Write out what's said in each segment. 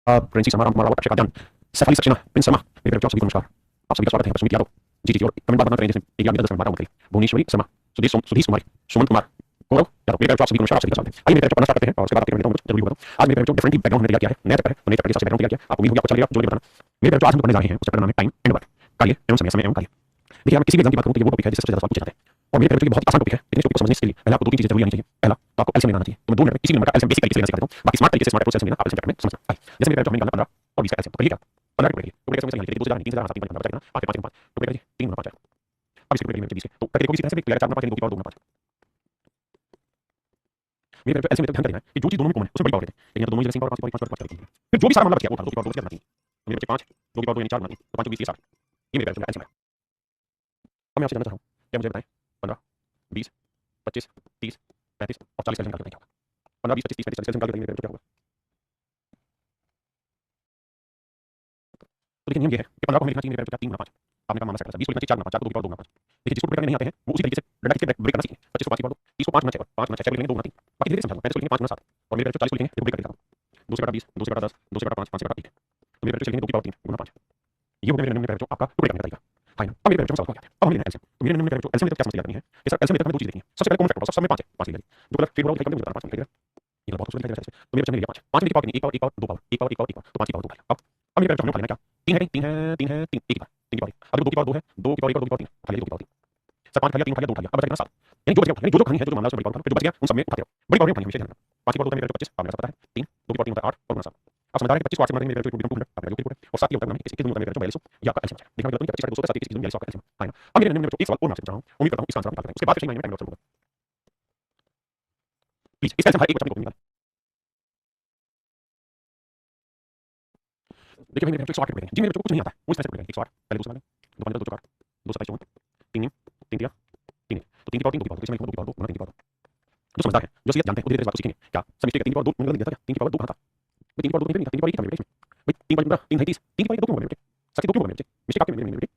Princy Sharma, Ram Kumar Rawat, Akshay Kant, Saif Saxena, Prince Sharma, मेरे आप सभी को नमस्कार। आप सभी का स्वागत है सुमित यादव जी जी। और कमेंट बात करते हैं जैसे एक आदमी 10 मिनट बात करें। भुवनेश्वरी शर्मा, सुधीश कुमारी, सुमंत कुमार, गौरव यादव, मेरे आप सभी को नमस्कार। आप सभी का स्वागत है। आइए मेरे पढ़ना स्टार्ट करते हैं और उसके बाद आपके कमेंट जरूरी होगा। आज मेरे जो डिफरेंट बैकग्राउंड मैंने तैयार किया है, नया चैप्टर है, तो नए चैप्टर के हिसाब से बैकग्राउंड तैयार किया। आपको उम्मीद होगी आपको अच्छा लगेगा, जो भी बताना। मेरे जो आज हम पढ़ने जा रहे हैं उस चैप्टर का नाम है टाइम एंड वर्क, कार्य एवं समय, समय एवं कार्य। देखिए, मैं किसी भी एग्जाम की बात करूं तो ये वो टॉपिक है जिससे सबसे ज्यादा सवाल पूछे जाते हैं। और मेरे पेपर बहुत आसान टॉपिक है, लेकिन इस टॉपिक को समझने के लिए पहले आपको दो तीन चीजें जरूरी आनी चाहिए। पहला, तो आपको एलसीएम लेना चाहिए। तो मैं 2 मिनट में किसी भी नंबर का एलसीएम बेसिक तरीके से सिखा देता हूं। बाकी स्मार्ट तरीके से स्मार्ट प्रोसेस लेना आप एलसीएम चैप्टर में समझना। जैसे मेरे पेपर में निकालना 15 और 20 का एलसीएम, तो करिए क्या 15 के लिए तो मेरे समझ नहीं 2 से 3 से 7 3 बचा 5 5 5 तो मेरे 3 गुना 5 है। अब इसके पेपर में 20 तो करके कोई किसी तरह से क्लियर 4 गुना 5 2 की पावर 2 गुना 5। मेरे पेपर एलसीएम में ध्यान देना है कि जो चीज दोनों में कॉमन है उसमें बड़ी पावर देते हैं, लेकिन दोनों ही सिंपल पावर 5 करेंगे। फिर जो भी सारा मामला बच गया वो 2 की पावर 2 से करना चाहिए। तो मेरे बच्चे 5 2 की पावर 2 यानी 4 गुना 3 तो 5 20 30 60। ये मेरे पेपर में एलसीएम है। अब मैं आपसे जानना चाहता हूं क्या मुझे बताएं 15 20 25 30 35 और 40 का एलसीएम निकालना क्या होगा। 15 20 25 30 35 40 का एलसीएम निकाल देंगे तो क्या होगा। तो देखिए नियम ये है कि 15 को हमें लिखना चाहिए मेरे पेपर 3 गुना 5। आपने कहा माना सकता है 20 को लिखना चाहिए 4 गुना 5 को 2 की पावर 2 गुना 5। देखिए जिसको पेपर में नहीं आते हैं वो उसी तरीके से डंडा खींच के ब्रेक करना सीखें। 25 को 5 की पावर 2 30 को 5 गुना 6 और 5 गुना 6 को लिखेंगे 2 गुना 3। बाकी धीरे-धीरे समझाऊंगा। 35 को लिखेंगे 5 गुना 7 और मेरे पेपर 40 को लिखेंगे देखो ब्रेक कर देता हूं। 2 से बटा 20 2 से बटा 10 2 से बटा 5 5 से बटा 3। तो मेरे पेपर लिखेंगे 2 की पावर 3 गुना 5। ये हो गया मेरे पेपर आपका टुकड़े करने का तरीका। फाइन। अब मेरे पेपर में सवाल क्या है। अब हम लेना है एलसीएम। तो मेरे पेपर एलसीएम में क्या समझ करनी है कि सर एलसीएम में हमें 2 चीजें देखनी है। सबसे पहले कॉमन फैक्टर सबसे में 5 है 5 ले लीजिए। जो कलर फेड हो रहा है मुझे बताना 5 लिखेगा। ये तो बहुत खूबसूरत दिखाई दे रहा है। तो मेरे बच्चे ने लिया 5 5 में की पावर कितनी 1 power 1 power 2 power 1 power 1 power 1 power तो 5 की पावर 2 पावर। अब मेरे पेपर में लेना क्या 3 है 3 है 3 है 3 1 की पावर 3 की पावर। अब 2 की पावर 2 है 2 की पावर 1 और 2 की पावर 3 खा लिया 2 की पावर 3 सर 5 खा लिया 3 खा लिया 2 खा लिया। अब बचा कितना 7 यानी जो बच गया यानी जो खानी है जो मामला उसमें बड़ी पावर फिर जो बच गया उन सब में उठाते रहो बड़ी पावर में खानी हमेशा ध्यान रखना। 5 की पावर 2 है मेरे 25 आपने सब पता है 3 2 की पावर 3 होता है 8 और 7। अब समझदार है 25 को 8 से मारेंगे मेरे पेपर में 200 आपने जो और 7 की होता है इस 21 में 42 ये आपका एलसीएम है। देखना गलत नहीं 25 200 7 की चीज 42 आपका एलसीएम है ना। अब मेरे नंबर में एक सवाल और मैं आपसे पूछ रहा हूं उम्मीद करता हूं इसका आंसर आप निकाल पाएंगे। उसके बाद फिर मैं टाइम लॉस करूंगा प्लीज इसका आंसर हर एक बच्चे को निकाल। देखिए मेरे बच्चे 108 पे जी मेरे बच्चों को कुछ नहीं आता है वो इस तरह से पढ़ेंगे 108 पहले 2 से मारेंगे 2 5 2 4 2 27 54 3 3 दिया 3 तो 3 की पावर 3 2 की पावर 2 इसमें 2 की पावर 2 3 की पावर 2 जो समझदार है जो सही जानते हैं वो धीरे धीरे बात को सीखेंगे क्या समझते 3 की पावर 2 मैंने गलत दिया था क्या 3 की पावर 2 कहां था भाई 3 की पावर 2 नहीं था 3 की पावर 1 था मेरे इसमें भाई 3 5 3 है 30 3 की पावर 2 क्यों बोल रहे हो सच्ची 2 क्यों बोल रहे हो मिस्टेक आपके मेरे बेटे।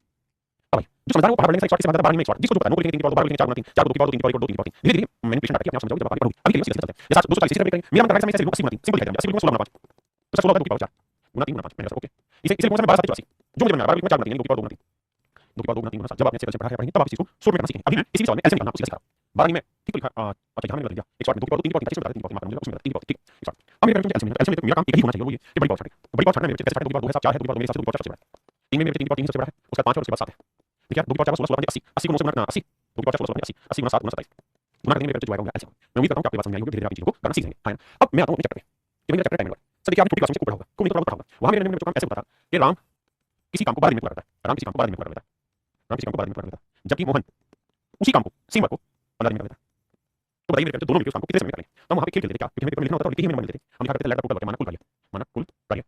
अब भाई जो समझदार है वो पढ़ा लेने से 108 के समाधान 12 में 108 जिसको जो पता है वो बोलेंगे 3 की पावर 2 12 बोलेंगे 4 गुना 3 4 2 की पावर 2 3 की पावर 2 3 की पावर 3 धीरे धीरे मैनिपुलेशन करके आप समझोगे जब आप अभी के लिए सीधे चलते हैं जैसा 240 सीधे ब्रेक करेंगे मेरा मतलब है मैं 80 गुना 3 सिंपल लिखा है 80 गुना 16 गुना 5 तो सर 16 2 की पावर 4 गुना 3 गुना 5 मैंने ओके इसे कौन सा 12 7 84 जो मुझे बना 12 गुना 4 गुना 3 2 की पावर 2 गुना 3 2 की पावर 2 गुना 3 गुना 7 जब आपने ऐसे पढ़ा है पढ़ेंगे तब आप इस चीज को सोल्व करना सीखेंगे। अभी मैं इसी सवाल में एलसीएम निकालना उसी का सिखा 12 में ठीक लिखा अच्छा यहां मैंने लिखा 108 2 की पावर 2 3 की पावर 3 की पावर 3 की पावर मुझे उसमें 3 की पावर ठीक 108 अब मेरे एलसीएम मेरा काम एक ही होना चाहिए वो ये कि बड़ी पावर छाटे तो बड़ी पावर छाटना मेरे कैसे 2 की पावर 2 है 7 4 है 2 की पावर मेरे हिसाब से 2 की पावर सबसे बड़ा है 3 में मेरे 3 की पावर 3 सबसे बड़ा है उसका 5 और उसके बाद 7 है देखिए 2 की पावर 4 16 16 80 80 को 9 से गुणा 80 2 की पावर 4 16 80 80 गुना 7 गुना 27 गुना करने में मेरे जो आएगा एलसीएम। मैं उम्मीद करता हूं कि आपकी बात समझ आई होगी धीरे धीरे आप चीजों को करना सीख लेंगे। फाइन अब मैं आता हूं चैप्टर पे ये मेरा चैप्टर टाइम है सर देखिए आपने छोटी क्लास में खूब पढ़ा होगा खूब नहीं थोड़ा बहुत पढ़ा होगा वहां मेरे जो काम ऐसे होता था कि राम किसी काम को 12 दिन में पूरा करता है राम किसी काम को 12 दिन में पूरा करता है राम किसी काम को 12 दिन में पूरा करता है जबकि मोहन उसी काम को सेम वर्क को 15 दिन में कर देता है। तो बताइए मेरे दोनों मिलकर उस काम को कितने समय में करेंगे तो हम वहां पे खेल खेलते थे क्या क्योंकि हमें पेपर में लिखना होता था और लिख ही हमें देते थे हम लिखा करते थे लेटर टोटल माना कुल कार्य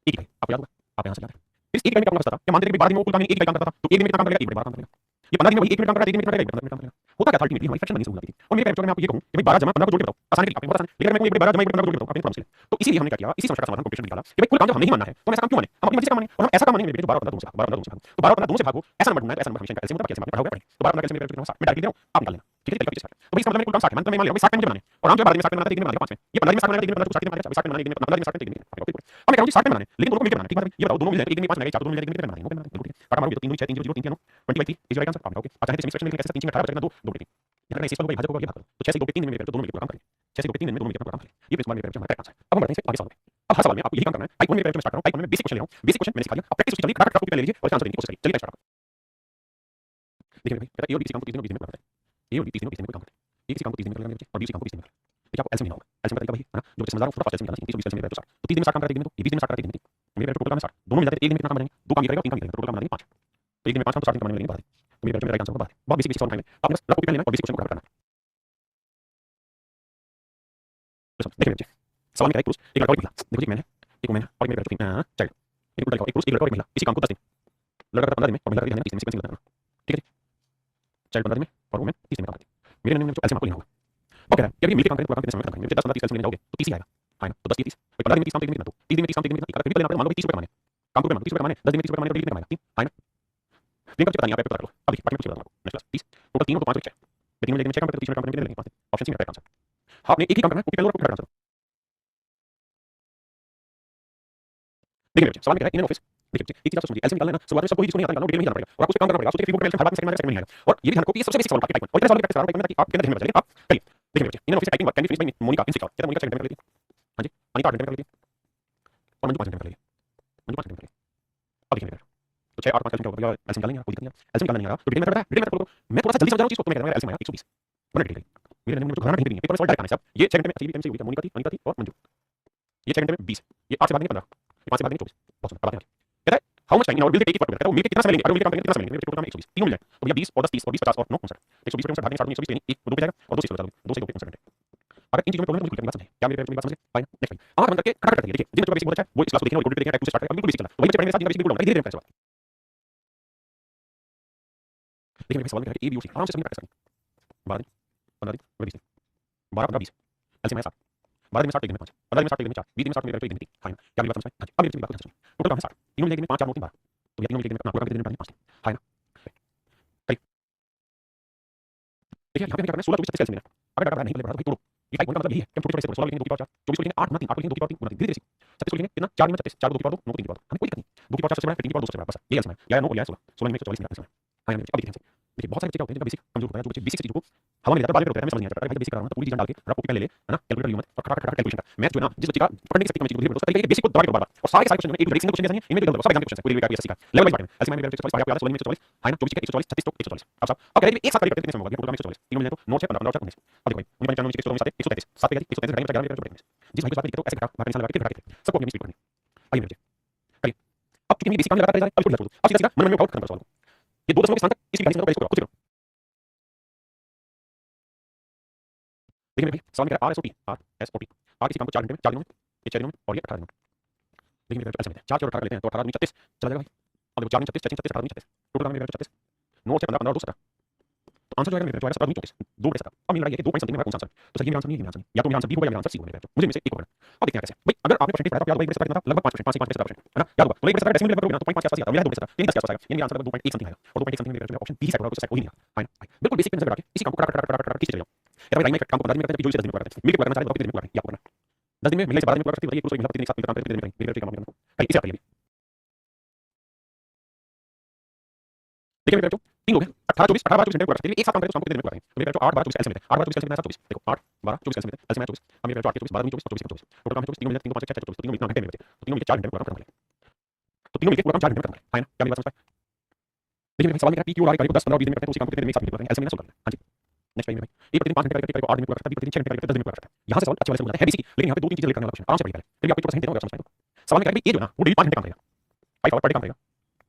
एक ही आपको याद होगा आप यहां से याद है इस एक टाइम में काम करता था क्या मानते थे कि 12 दिन में कुल काम एक काम करता था तो एक दिन में कितना काम करेगा एक दिन में 12 काम करेगा ये 15 दिन में वही 1 मिनट काम करेगा 1 दिन में कितना करेगा 15 मिनट काम करेगा होता क्या था अल्टीमेटली हमारी फ्रैक्शन बननी शुरू हो जाती थी और मेरे पेपर में आपको ये कहूं कि भाई 12 जमा 15 को जोड़ के बताओ आसान है आपको बहुत आसान लेकिन मैं 12 जमा 15 को जोड़ के बताओ आपने मुश्किल है तो इसीलिए हमने क्या किया इसी समस्या का समाधान कॉम्पिटिशन निकाला कि भाई कुल काम जब हम नहीं मानना है तो हम ऐसा काम क्यों माने हम अपनी मर्जी से काम माने और हम ऐसा काम मानेंगे मेरे 12 15 दोनों से भाग 12 15 दोनों से भाग तो 12 15 दोनों से भागो ऐसा नंबर ढूंढना है ऐसा नंबर हमेशा कैसे मतलब कैसे पढ़ा होगा पढ़े तो 12 15 कैसे मेरे पेपर में 60 मैं डायरेक्ट दे रहा हूं आप निकाल लेना ठीक है तरीका पीछे तो भाई इसका मतलब मेरे कुल काम 60 है मतलब मैं मान लिया भाई 60 मुझे बनाने और हम जो 12 दिन में 60 बनाते हैं 1 दिन में बनाएगा 5 में ये 15 दिन में 60 बनाएगा 1 दिन में 60 बनाएगा 60 बनाने 1 दिन में 15 दिन में 60 1 दिन में अब मैं कहूं 60 बनाने लेकिन दोनों को मिलकर बनाना ठीक है ये बताओ दोनों मिल जाएंगे 1 दिन में 5 बनाएगा 4 दोनों मिल जाएंगे 1 दिन में बनाएंगे बिल्कुल ठीक है काटा मारो 3 2 6 3 0 0 3 9 20 बाई 3 इज राइट आंसर आप ओके अच्छा है तो सेक्शन में कैसे 3 में 18 बचेगा 2 2 3 यहाँ इसी पर भाई भाजक होगा ये भाग तो 6 से 2 पे 3 में मेरे तो दोनों मिलकर काम करेंगे 6 से 2 पे 3 में दोनों मिलकर काम करेंगे ये प्रिंसिपल मेरे पेपर में हमारा आंसर है। अब हम बढ़ते हैं आगे सवाल में अब हर सवाल में आपको यही काम करना है टाइप 1 मेरे पेपर में स्टार्ट करो टाइप 1 में बेसिक क्वेश्चन ले रहा हूं बेसिक क्वेश्चन मैंने सिखा दिया अब प्रैक्टिस उसकी चलिए फटाफट कॉपी ले लीजिए और आंसर देने की कोशिश करिए चलिए स्टार्ट देखिए भाई कहता है ए और बी किसी काम को 30 दिन में पूरा करते हैं ए और बी 30 दिन में काम करते हैं एक किसी काम को 30 दिन में करेंगे और बी किसी काम को 20 दिन में करेंगे देखिए आपको एलसीएम लेना होगा एलसीएम का तरीका वही है ना जो समझदार हो थोड़ा फास्ट एलसीएम निकालना चाहिए 30 और 20 एलसीएम मेरे पेपर 60 तो 30 दिन में 60 काम करेगा 1 दिन में तो ये 20 दिन में 60 करेगा 1 दिन में मेरे पेपर टोटल काम है 60 दोनों मिल जाते हैं 1 दिन में कितना काम बनेंगे 2 काम ये करेगा 3 काम ये करेगा टोटल काम बनेंगे 5 तो 1 दिन में 5 काम तो 60 दिन काम बनेंगे 12 तो मेरे पेपर में राइट आंसर होगा 12 बहुत बेसिक सवाल है आपने बस कॉपी पेन लेना और बेसिक क्वेश्चन को करना देखिए बच्चे सवाल में क्या है पुरुष एक लड़का और एक महिला देखो जी मैंने एक वुमेन और एक मेरे पेपर में चाइल्ड एक लड़का एक पुरुष एक लड़का और एक महिला इसी काम को 10 दिन लड़का करता 15 दिन में और महिला करती है 30 दिन में सीक्वेंस बताना ठीक है चाइल्ड 15 दिन में और वुमेन 30 दिन में काम करती है मेरे नंबर में जो एलसीएम आपको लेना होगा वो कह रहा है कि अभी मिलके काम करें तो काम कितने समय में काम करेंगे 10 15 30 एलसीएम लेने जाओगे तो 30 ही आएगा फाइन तो 10 30 15 दिन में 30 काम 1 दिन में कितना तो 30 दिन में 30 काम 1 दिन में कितना कभी लेना पड़ेगा मान लो 30 रुपए कमाने काम को पे मान 30 रुपए कमाने 10 दिन में 30 रुपए कमाने तो 1 दिन में कमाएगा फाइन दिन का कितना नहीं आप पेपर कर लो अब देखिए बाकी में चला नेक्स्ट क्लास 30 टोटल 3 और 5 बचे 3 में लेकिन चेक काम करते 30 में काम करने लगेंगे ऑप्शन सी में राइट आंसर आपने एक ही काम करना है कॉपी कर लो और आंसर देखिए मेरे बच्चे सवाल क्या है इन एन ऑफिस। देखिए बच्चे एक चीज आप समझिए एलसीएम निकालना है ना शुरुआत में सबको ही चीज को नहीं आता निकालना डिटेल में ही जाना पड़ेगा और आपको उस पे काम करना पड़ेगा। आप सोचिए कि फीबोर्ड में एलसीएम हर बार सेकंड में सेकंड में नहीं आएगा और ये भी ध्यान रखो कि ये सबसे बेसिक सवाल आपके टाइप 1 और इतने सालों की प्रैक्टिस आ रहा है ताकि आपके अंदर ध्यान में बचे लेकिन आप करिए। देखिए मेरे बच्चे in an office typing work can be finished by Monica in 6 hours. कहता है मोनिका 6 घंटे में कर लेती है। हां जी अनीता 8 घंटे में कर लेती है और मंजू 5 घंटे में कर लेती है। मंजू 5 घंटे में कर लेती है। अब देखिए मेरे तो 6 8 5 कैलकुलेट होगा एलसीएम निकालना है कोई दिक्कत नहीं है एलसीएम निकालना नहीं आ रहा तो डिटेल में पता है डिटेल में बोलो मैं थोड़ा सा जल्दी समझ रहा हूं चीज को तो मैं कह रहा हूं एलसीएम आया 120 बना डिटेल मेरे नंबर मुझे घबराना कहीं भी नहीं है पेपर में सवाल डायरेक्ट आना है सब ये 6 घंटे में सही टाइम से हो गया मोनिका थी अनीता थी और मंजू ये 6 घंटे में 20 ये 8 से बाद में 15 ये 5 से बाद में 24 बहुत सुंदर अब आते हैं कहता है how much time in hour will take it work कहता है वो मिलके कितना समय लेंगे अगर मिलके काम करेंगे कितना समय लेंगे टोटल काम 120 तीनों मिल जाए तो भैया 20 और 10 30 और 20 50 और 9 59 120 पे 59 भाग देंगे 120 यानी 1 2 पे जाएगा और 2 से शुरू करोगे 2 से 2 पे 59 घंटे अगर इन चीजों में प्रॉब्लम है तो बिल्कुल बात समझे क्या मेरी बात समझे फाइन नेक्स्ट भाई आवाज बंद करके खड़ा करके देखिए जिन बच्चों का बेसिक बहुत अच्छा है वो इस क्लास को देखें और रिकॉर्ड देखें टाइप 2 से स्टार्ट करें बिल्कुल बेसिक चला वही बच्चे पढ़ने के साथ जिनका बेसिक बिल्कुल डाउन है धीरे धीरे प्रैक्टिस देखिए मेरे सवाल में है ए बी सी आराम से समझ प्रैक्टिस करें 12 दिन 15 दिन 20 दिन 12 15 20 एलसीएम है 7 12 दिन में 7 एक दिन में 5 15 दिन में 7 एक दिन में 4 20 दिन में 7 में 1 दिन में 3 फाइन क्या मेरी बात समझ में हां जी अब मेरी बात समझ टोटल काम है 7 तीनों मिलेंगे में 5 4 9 3 12 तो ये तीनों मिलेंगे में अपना पूरा काम दिन में 5 दिन हां ना देखिए यहाँ पे क्या करना है 16 24 36 मिनट अगर डाटा नहीं बदल रहा तो तोड़ो ये टाइप 1 का मतलब यही है कि हम छोटे छोटे से 16 लिखेंगे 2 की पावर 4 24 को लिखेंगे 8 9 3 8 को लिखेंगे 2 की पावर 3 धीरे धीरे 36 को लिखेंगे कितना 4 में 36 4 को 2 की पावर 2 9 को 3 की पावर 2 हमें कोई दिक्कत नहीं 2 की पावर 4 सबसे बड़ा है 3 की पावर 2 सबसे बड़ा बस ये आंसर है या 9 या 16 16 में 144 मिनट आंसर है हां अब देखिए बहुत सारे बच्चे क्या होते हैं जिनका बेसिक कमजोर होता है जो बच्चे बेसिक चीजों को हवा में ले जाते हैं बाद में होता है समझ नहीं आता भाई बेसिक करा रहा हूं तो पूरी चीजें डाल के रफ कॉपी पे ले ले है ना कैलकुलेटर लियो मत और खटाखट कैलकुलेशन कर मैथ जो है ना जिस बच्चे का पढ़ने की शक्ति कम चीज को धीरे उसका तरीका बेसिक को दबा के बार और सारे सारे क्वेश्चन में एक डायरेक्ट सिंगल क्वेश्चन जैसा नहीं इनमें भी सब एग्जाम क्वेश्चन पूरी का सीखा लेवल वाइज पार्ट में ऐसे में 144 पाया 16 में 144 हां ना 24 का 144 36 तो 144 अब सब अब करेंगे एक साथ करके कितने समय होगा पूरा 144 तीनों मिले तो 9 6 15 15 19 अब देखो भाई 19 95 134 133 7 पे गई 133 घंटे में 11 मिनट जिस भाई को बात लिखते हो ऐसे घटा बाकी लगा के घटा के सबको अपनी स्पीड करनी आइए मेरे करिए अब क्योंकि बेसिक काम लगातार अब छोड़ दो अब सीधा सीधा मन में आउट खत्म कर सवाल ये 2 दशमलव के स्थान तक इसकी वैल्यू को कुछ करो देखिए मेरे भाई सवाल में कह रहा है आरएसओटी आरएसओटी आर किसी काम को 4 घंटे में 4 दिनों में ये 6 दिनों में और ये 18 दिनों में देखिए मेरे ऐसे में 4 और 18 लेते हैं तो 18 में 36 चला जाएगा भाई अब देखो 4 में 36 36 18 में 36 टोटल काम मेरे 36 9 से 15 15 2 17 तो आंसर जो है मेरे जो है 17 24 2 बटे 17 अब मिल रहा है कि 2 पॉइंट समथिंग में कौन सा आंसर तो सही में आंसर नहीं है आंसर या तो मेरा आंसर बी होगा या मेरा आंसर सी होगा मेरे मुझे में से एक होगा अब देखते हैं कैसे भाई अगर आपने परसेंटेज पढ़ा तो याद होगा 1 बटे 17 लगभग 5% 5 5 है ना याद होगा तो 1 बटे 17 डेसिमल लगभग ना तो 0.5 के आसपास आता है मेरा 2 बटे 17 यानी 10 के आसपास आएगा यानी आंसर लगभग 2.1 समथिंग आएगा और 2.1 समथिंग मेरा ऑप्शन बी साइड होगा तो वही नहीं है बिल्कुल बेसिक पे नजर लगा के इसी काम को खड़ा खींच चले जाओ ये भाई लाइन में काम को 10 दिन में करते हैं जो 10 दिन में करते हैं मिलके करना चाहे तो कितने दिन में करना है या करना 10 दिन में मिलने से 12 दिन में करते हैं ये पूरा एक महीना 3 साथ काम करते हैं मेरे काम करना है इसे आप करिए देखिए मेरे बच्चों 3 लोग हैं 18 24 18 24 घंटे पूरा करते हैं एक साथ काम करें तो शाम को कितने दिन में पूरा करेंगे तो मेरे बच्चों 8 12 24 एलसीएम लेते हैं 8 12 24 एलसीएम 24 देखो 8 12 24 एलसीएम लेते हैं एलसीएम 24 अब मेरे बच्चों 8 24 12 24 24 24 टोटल काम है 24 तीनों मिलकर 3 5 6 6 24 तीनों मिलकर घंटे में बचे तो तीनों मिलकर 4 घंटे पूरा करना है तो तीनों मिलकर पूरा काम 4 घंटे में करना है ना क्या मेरी बात समझ पाए देखिए सवाल में क्या पी क्यू आर को 10 15 20 दिन में करते हैं तो उसी काम को कितने दिन में एक साथ करेंगे एलसीएम में सोल्व करना है हां जी नेक्स्ट टाइम भाई ये प्रतिदिन 5 घंटे करके 8 दिन में पूरा करता है प्रतिदिन 6 घंटे करके 10 दिन में पूरा करता है यहां से सवाल अच्छे वाले से बोलता है बेसिक लेकिन यहां पे 2 3 चीजें लेकर आने वाला क्वेश्चन आराम से पढ़िए फिर भी आपको थोड़ा सा हिंट देता हूं समझ पाएंगे सवाल में क्या है ये जो है ना वो डेली 5 घंटे काम करेगा 5 आवर पर डे काम करेगा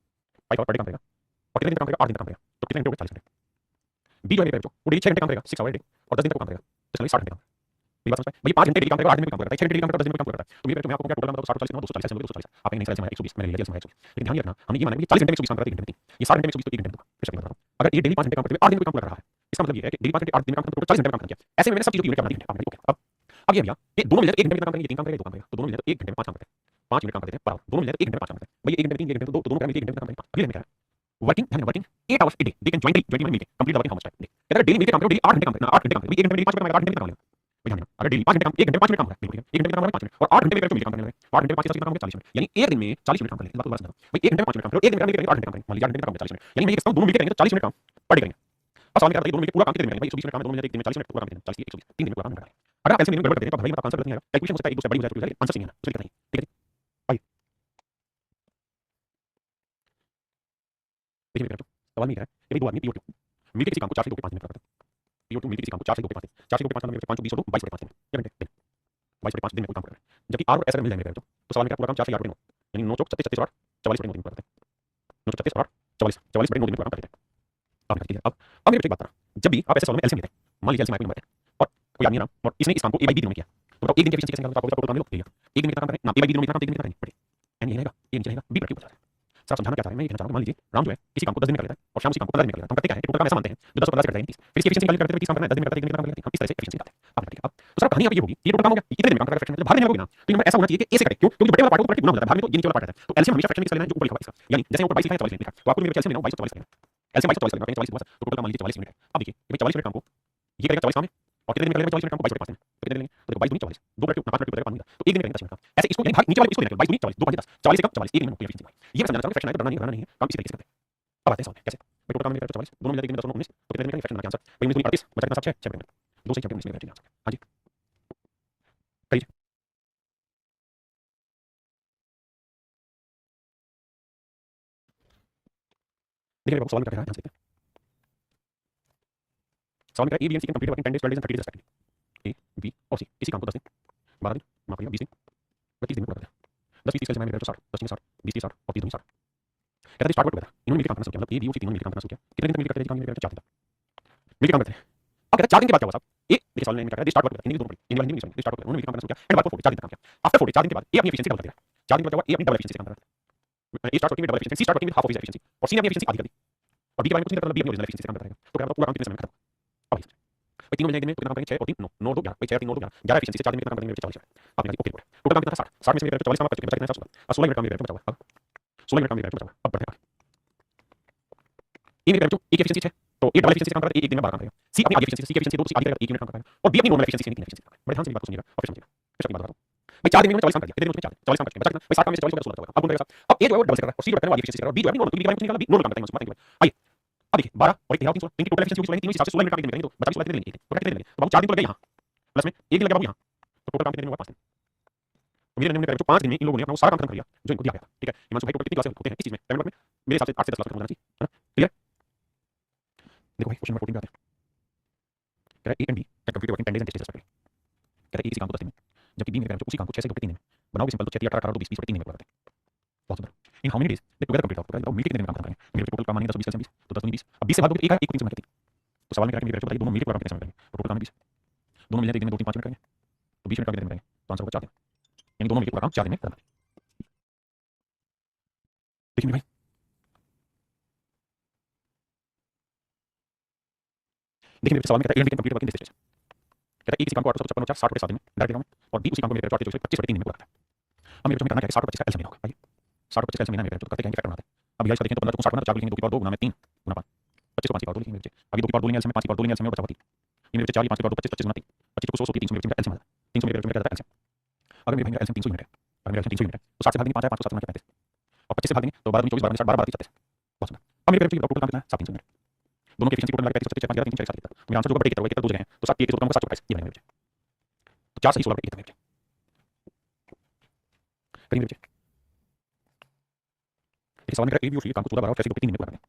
5 आवर पर डे काम करेगा और कितने दिन काम करेगा 8 दिन काम करेगा तो कितने घंटे हो गए 40 घंटे बी जो है मेरे बच्चों वो डेली 6 घंटे काम करेगा 6 आवर डे और 10 दिन तक काम करेगा तो चलिए 60 घंटे काम मेरी बात समझ पाए भाई 5 घंटे डेली काम करेगा 8 दिन में काम करेगा 6 घंटे डेली काम करेगा 10 दिन में काम करेगा तो मेरे बच्चों मैं आपको क्या टोटल मतलब 60 40 240 240 240 आप नहीं समझ 120 मैंने लिया 120 लेकिन ध्यान रखना हमने ये माना कि 40 घंटे में 120 काम करता है 3 घंटे में ये 60 घंटे में 120 तो 3 घंटे में फिर से बता रहा हूं अगर ये डेली 5 घंटे काम करते हुए 8 दिन में काम कर रहा है इसका मतलब ये है कि डेली 5 घंटे 8 दिन में काम करते हुए 40 घंटे में काम किया ऐसे में मैंने सब चीजों की यूनिट करना 3 घंटे काम करेंगे ओके अब ये भैया ये दोनों मिलकर 1 घंटे में काम करेंगे 3 काम करेंगे 2 काम करेगा तो दोनों मिलकर 1 घंटे में 5 काम करते हैं 5 यूनिट काम करते हैं बराबर दोनों मिलकर 1 घंटे में 5 काम करते हैं भाई 1 घंटे में 3 1 घंटे में 2 तो दोनों मिलकर 1 घंटे में काम करेंगे अगले में क्या है वर्किंग ध्यान working 8 hours a day they can jointly मिलके complete working how much time अगर डेली मिलके काम करो डेली 8 घंटे काम करना 8 घंटे काम करें 1 घंटे में 5 मिनट काम 8 घंटे में काम लेगा ध्यान देना अगर डेली 5 घंटे काम 1 घंटे 5 मिनट काम है बिल्कुल 1 घंटे में काम 5 मिनट और 8 घंटे में मिलके काम करने लगे 8 घंटे में 5 से काम 40 मिनट यानी एक दिन में 40 मिनट काम कर ले बात दोबारा समझो भाई 1 घंटे में 5 मिनट काम करो 1 घंटे में मिलके 8 घंटे काम करेंगे मान लीजिए 8 घंटे में काम 40 मिनट यानी मैं ये कहता हूं दोनों मिलके करेंगे तो 40 मिनट काम पर डे करेंगे अब सवाल क्या है दोनों मिलके पूरा काम कितने दिन में करेंगे भाई 120 मिनट काम है दोनों मिलके एक दिन में 40 मिनट पूरा काम कितने 40 120 3 दिन में पूरा काम करेंगे अगर आप ऐसे मिनिमम गड़बड़ करते हैं तो भाई मतलब आंसर गलत नहीं आएगा कैलकुलेशन हो सकता है एक दो से बड़ी हो जाए तो आंसर सही है ना उसमें दिक्कत नहीं ठीक है आइए देखिए मेरे सवाल में क्या है कि भाई दो आदमी पीओ मिलके किसी काम को 4 से 2 के 5 दिन में करते हैं पीओ मिलके किसी काम को 4 से 2 के 5 दिन 4 से 2 के 5 मतलब 5 20 और 2 22 5 दिन क्या घंटे 22 5 दिन में कोई काम कर रहे हैं जबकि आर और एस अगर मिल जाए मेरे तो सवाल में क्या पूरा काम 4 से 8 दिन यानी 9 चौक 36 36 और 44 दिन में करते हैं 9 36 और 44 44 9 दिन में काम करते हैं अब मेरे एक बात बताना जब भी आप ऐसे सवाल में एलसीएम लेते हैं मान लीजिए एलसीएम नंबर है और कोई आदमी ना और इसने इस काम को ए बाई बी दिनों में किया तो बताओ एक दिन के एफिशिएंसी कैसे निकालोगे आपको टोटल काम लो एक दिन में कितना काम करें ना ए बाई बी दिनों में कितना काम 3 दिन में कितना करेंगे एन ये रहेगा ये नीचे रहेगा बी पर क्यों बचा है सर समझाना क्या चाह रहे हैं मैं ये कहना चाह रहा हूं मान लीजिए राम जो है किसी काम को 10 दिन में कर लेता है और श्याम उसी काम को 15 दिन में कर लेता है हम करते क्या है टोटल काम ऐसा मानते हैं जो 10 15 से करता है 30 फिर इसकी एफिशिएंसी निकाल करते हैं 20 काम करना है 10 दिन में करता है 1 दिन में काम करते हैं हम इस तरह से एफिशिएंसी निकालते हैं अब ठीक है अब तो सर कहानी अब ये होगी ये टोटल काम हो गया कितने दिन में काम करेगा फ्रैक्शन मतलब भाग नहीं होगा ना तो नंबर ऐसा होना चाहिए कि ए से कटे क्यों क्योंकि बड़े वाला पार्ट को कटे गुना होता है भाग में तो ये नीचे वाला पार्ट रहता है तो एलसीएम हमेशा फ्रैक्शन में लेना है जो ऊपर लिखा हुआ है इसका यानी जैसे ऊपर 22 लिखा है 44 लिखा तो आपको मेरे एलसीएम लेना 22 44 लेना एलसीएम 22 44 लेना 44 तो टोटल काम मान लीजिए 44 मिनट है अब देखिए 44 मिनट काम को ये करेगा 44 काम है और कितने दिन में कर लेंगे 40 मिनट काम को 22 बटे 5 दिन तो कितने लेंगे तो देखो 22 दूनी 44 2 बटे 5 मिनट बटेगा 5 मिनट तो एक दिन में करेंगे 10 मिनट का ऐसे इसको यानी भाग नीचे वाले इसको लेंगे 22 दूनी 44 2 भाग 10 40 से कम 44 एक दिन में एफिशिएंसी भाई ये मैं समझाना चाहता हूं फ्रैक्शन है तो डरना नहीं है काम इसी तरीके से करते हैं अब आते हैं सवाल कैसे भाई टोटल काम में 44 दोनों मिला के 10 19 तो कितने दिन में फ्रैक्शन का आंसर भाई 19 38 बचा कितना 6 6 मिनट दो से 6 मिनट में आंसर हां जी करिए देखिए बाबू सवाल में क्या कह रहा है ध्यान से देखते हैं सवाल में कह रहा है A B and C can complete working 10 days 12 days and 30 days respectively A B और सी किसी काम को 10 दिन 12 दिन माफ करिए 20 दिन 30 दिन में पूरा करते हैं 10 20 30 में 60 10 60 20 30 60 और 30 60 कहता है स्टार्ट वर्क टुगेदर इन्होंने मिलकर काम करना शुरू किया मतलब ए बी और सी तीनों मिलकर काम करना शुरू किया कितने दिन मिलकर करते हैं काम मिलकर 4 दिन तक मिलकर काम करते हैं अब कहता है 4 दिन के बाद क्या हुआ साहब ए देखिए सवाल में क्या कह रहा है स्टार्ट वर्क हिंदी दोनों पढ़ी हिंदी वाली हिंदी में स्टार्ट वर्क उन्होंने मिलकर काम करना शुरू किया एंड बात 4 दिन तक काम किया आफ्टर 4 4 दिन के बाद ए अपनी एफिशिएंसी डबल कर दिया 4 दिन के बाद ए अपनी डबल एफिशिएंसी काम कर रहा है A start working with double efficiency start working with half of his efficiency और सी ने अपनी एफिशिएंसी आधी कर दी और बी के बारे में कुछ नहीं करता बी अपनी ओरिजिनल एफिशिएंसी काम करेगा तो क्या होगा पूरा काम कितने समय में खत्म अब भाई तीनों मिलने दिन में कितना काम करेंगे 6 और 3 9 9 2 11 भाई 6 3 9 2 11 11 एफिशिएंसी से 4 दिन में कितना काम करेंगे 40 आपने कहा ओके रिपोर्ट टोटल काम कितना था 60 60 में से मेरे 44 काम कर चुके हैं बचा कितना 16 मिनट काम मेरे बचा हुआ अब 16 मिनट काम मेरे बचा हुआ अब बढ़ते हैं ए मेरे बच्चों एक एफिशिएंसी 6 तो ए डबल एफिशिएंसी से काम कर रहा है एक दिन में 12 काम करेगा सी अपनी आधी एफिशिएंसी सी की एफिशिएंसी 2 सी आधी करेगा एक मिनट काम करेगा और बी अपनी नॉर्मल एफिशिएंसी से नहीं 3 एफिशिएंसी बड़े ध्यान से बात को सुनिएगा और फिर समझिएगा फिर अपनी बात बताऊं भाई 4 दिन में 40 काम कर दिया कितने दिन में 40 काम करते हैं बचा कितना भाई 7 काम में से 40 होगा 16 होगा अब कौन करेगा अब ए जो है वो डबल से कर रहा है और सी जो करने वाली एफिशिएंसी कर रहा है बी जो है नॉर्मल बी के बारे में निकाला बी नॉर्मल काम करता है उसमें आइए अब देखिए 12 और 1 3 3 टोटल एफिशिएंसी होगी 3 हिसाब से 16 मिनट काम कितने करेंगे तो बचा 16 कितने लेंगे तो कितने लेंगे तो बाबू 4 दिन तो लगे यहां प्लस में एक दिन लगे बाबू यहां तो टोटल काम कितने दिन होगा 5 दिन तो मेरे ने जो 5 दिन में इन लोगों ने अपना सारा काम खत्म कर दिया जो इनको दिया गया ठीक है हिमांशु भाई टोटल कितनी क्लासेस होते हैं इस चीज में टाइम में मेरे हिसाब से 8 से 10 क्लास खत्म हो जाना चाहिए है ना क्लियर देखो भाई क्वेश्चन नंबर 14 पे आते हैं कह रहा है A and B can complete working 10 days and 30 days respectively कह रहा है ए किसी काम को 10 दिन में जबकि बी मेरे उसी काम को 6 से 3 दिन में बनाओगे सिंपल तो 6 18 18 20 20 3 दिन में पूरा करते हैं बहुत सुंदर in how many days they together complete out बताओ मिलके कितने दिन में काम करेंगे मेरे टोटल काम मानेंगे 10 20 20 तो 10 20 अब 20 से भाग दोगे तो एक 3 से मैं कहती तो सवाल में कह रहा है मेरे बताइए दोनों मिलके पूरा काम कितने समय करेंगे तो टोटल काम 20 दोनों मिल जाए एक दिन में 2 3 5 मिनट करेंगे तो 20 मिनट का कितने दिन में करेंगे तो आंसर होगा 4 दिन यानी दोनों मिलके पूरा काम 4 दिन में करना देखिए भाई देखिए मेरे सवाल में कहता है ए कंप्लीट वर्किंग दिस कहता है एक किसी काम को 856 50 60 दिन में डायरेक्ट काम और बी उसी काम को मेरे 24 25 3 दिन में पूरा करता है अब मेरे को करना क्या है 60 25 का एलसीएम होगा भाई 60 25 एलसीएम मेरे तो करते हैं फैक्टर बनाते हैं अब यही देखें तो 15 को 60 बना 4 लिखेंगे 2 की पावर 2 गुना में 3 गुना 5 25 को 5 की पावर 2 लिखेंगे अब ये 2 की पावर 2 लेंगे एलसीएम में 5 की पावर 2 लेंगे एलसीएम में बचा 3 ये मेरे 4 5 की पावर 25 25 गुना 3 25 को 100 300 मेरे एलसीएम 300 मेरे कहता है एलसीएम अगर मेरे भाई एलसीएम 300 यूनिट है अगर मेरा एलसीएम 300 यूनिट है तो 60 से भाग देंगे 5 है 5 को 7 गुना 35 और 25 से भाग देंगे तो 12 24 12 60 12 30 36 बहुत सुंदर अब मेरे टोटल काम कितना है 7 300 यूनिट दोनों के एफिशिएंसी टोटल लगा 35 36 5 3 4 7 तो मेरा आंसर जो बड़े कितना होगा कितना 2 जगह है तो 7 के टोटल काम को 7 28 ये बनेगा तो 4 सही 16 बटे कितना करिए मेरे देखिए सवाल में ए बी और सी काम को 14 12 कैसे 3 दिन में पूरा करते हैं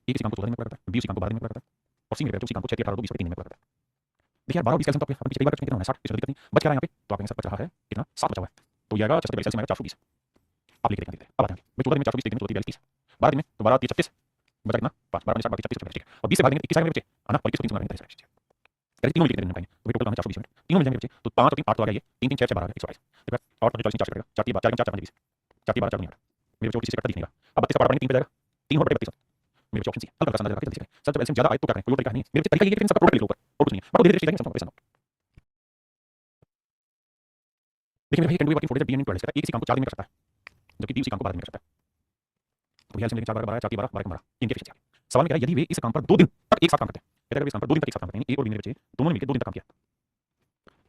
ए किसी काम को 14 दिन में पूरा करता है बी उसी काम को 12 दिन में पूरा करता है और सी मेरे उसी काम को 6 18 20 3 दिन में पूरा करता है देखिए यार 12 20 कैसे तो अपन पिछली बार कितना होना है 60 इसमें दिक्कत नहीं बच क्या रहा है यहाँ पे तो आप यहाँ से बच रहा है कितना 7 बचा हुआ है तो ये आएगा 40 में 420 आप लिख देते हैं अब आते हैं मैं 14 दिन में 420 दिन में 42 30 12 दिन में तो 12 30 36 बचा कितना 5 12 में 60 36 ठीक है और 20 से भाग देंगे 21 आएंगे बचे है ना 25 300 मारेंगे 30 करें तीनों मिलकर दिन में पाएंगे तो टोटल काम 420 मिनट तीनों मिल जाएंगे बचे तो 5 और 3 8 तो आ गया ये 3 3 6 6 12 122 ठीक है और 40 4 करेगा 4 4 4 5 20 4 12 4 मेरे बच्चों किसी से कटता दिखेगा अब 32 का पार्ट 3 पे जाएगा 3 और 32 मेरे बच्चों ऑप्शन सी हल्का सा अंदाजा करके जल्दी से सर जब एलसीएम ज्यादा आए तो क्या करें कोई और तरीका नहीं है मेरे तरीका ये है कि इन सबका टोटल लिख लो ऊपर और कुछ नहीं है बट धीरे धीरे चलेंगे सब पैसा देखिए मेरे भाई can do working 4 days B and 12 एक किसी काम को 4 दिन में कर सकता है जबकि बी उसी काम को 12 दिन में कर सकता है तो भैया लेकिन 4 12 4 12 12 12 इनके एफिशिएंसी सवाल में कह रहा है यदि वे इस काम पर 2 दिन तक एक साथ काम करते हैं कहते हैं इस काम पर 2 दिन तक एक साथ काम करते हैं ए और बी मेरे बच्चे दोनों मिलकर 2 दिन तक काम किया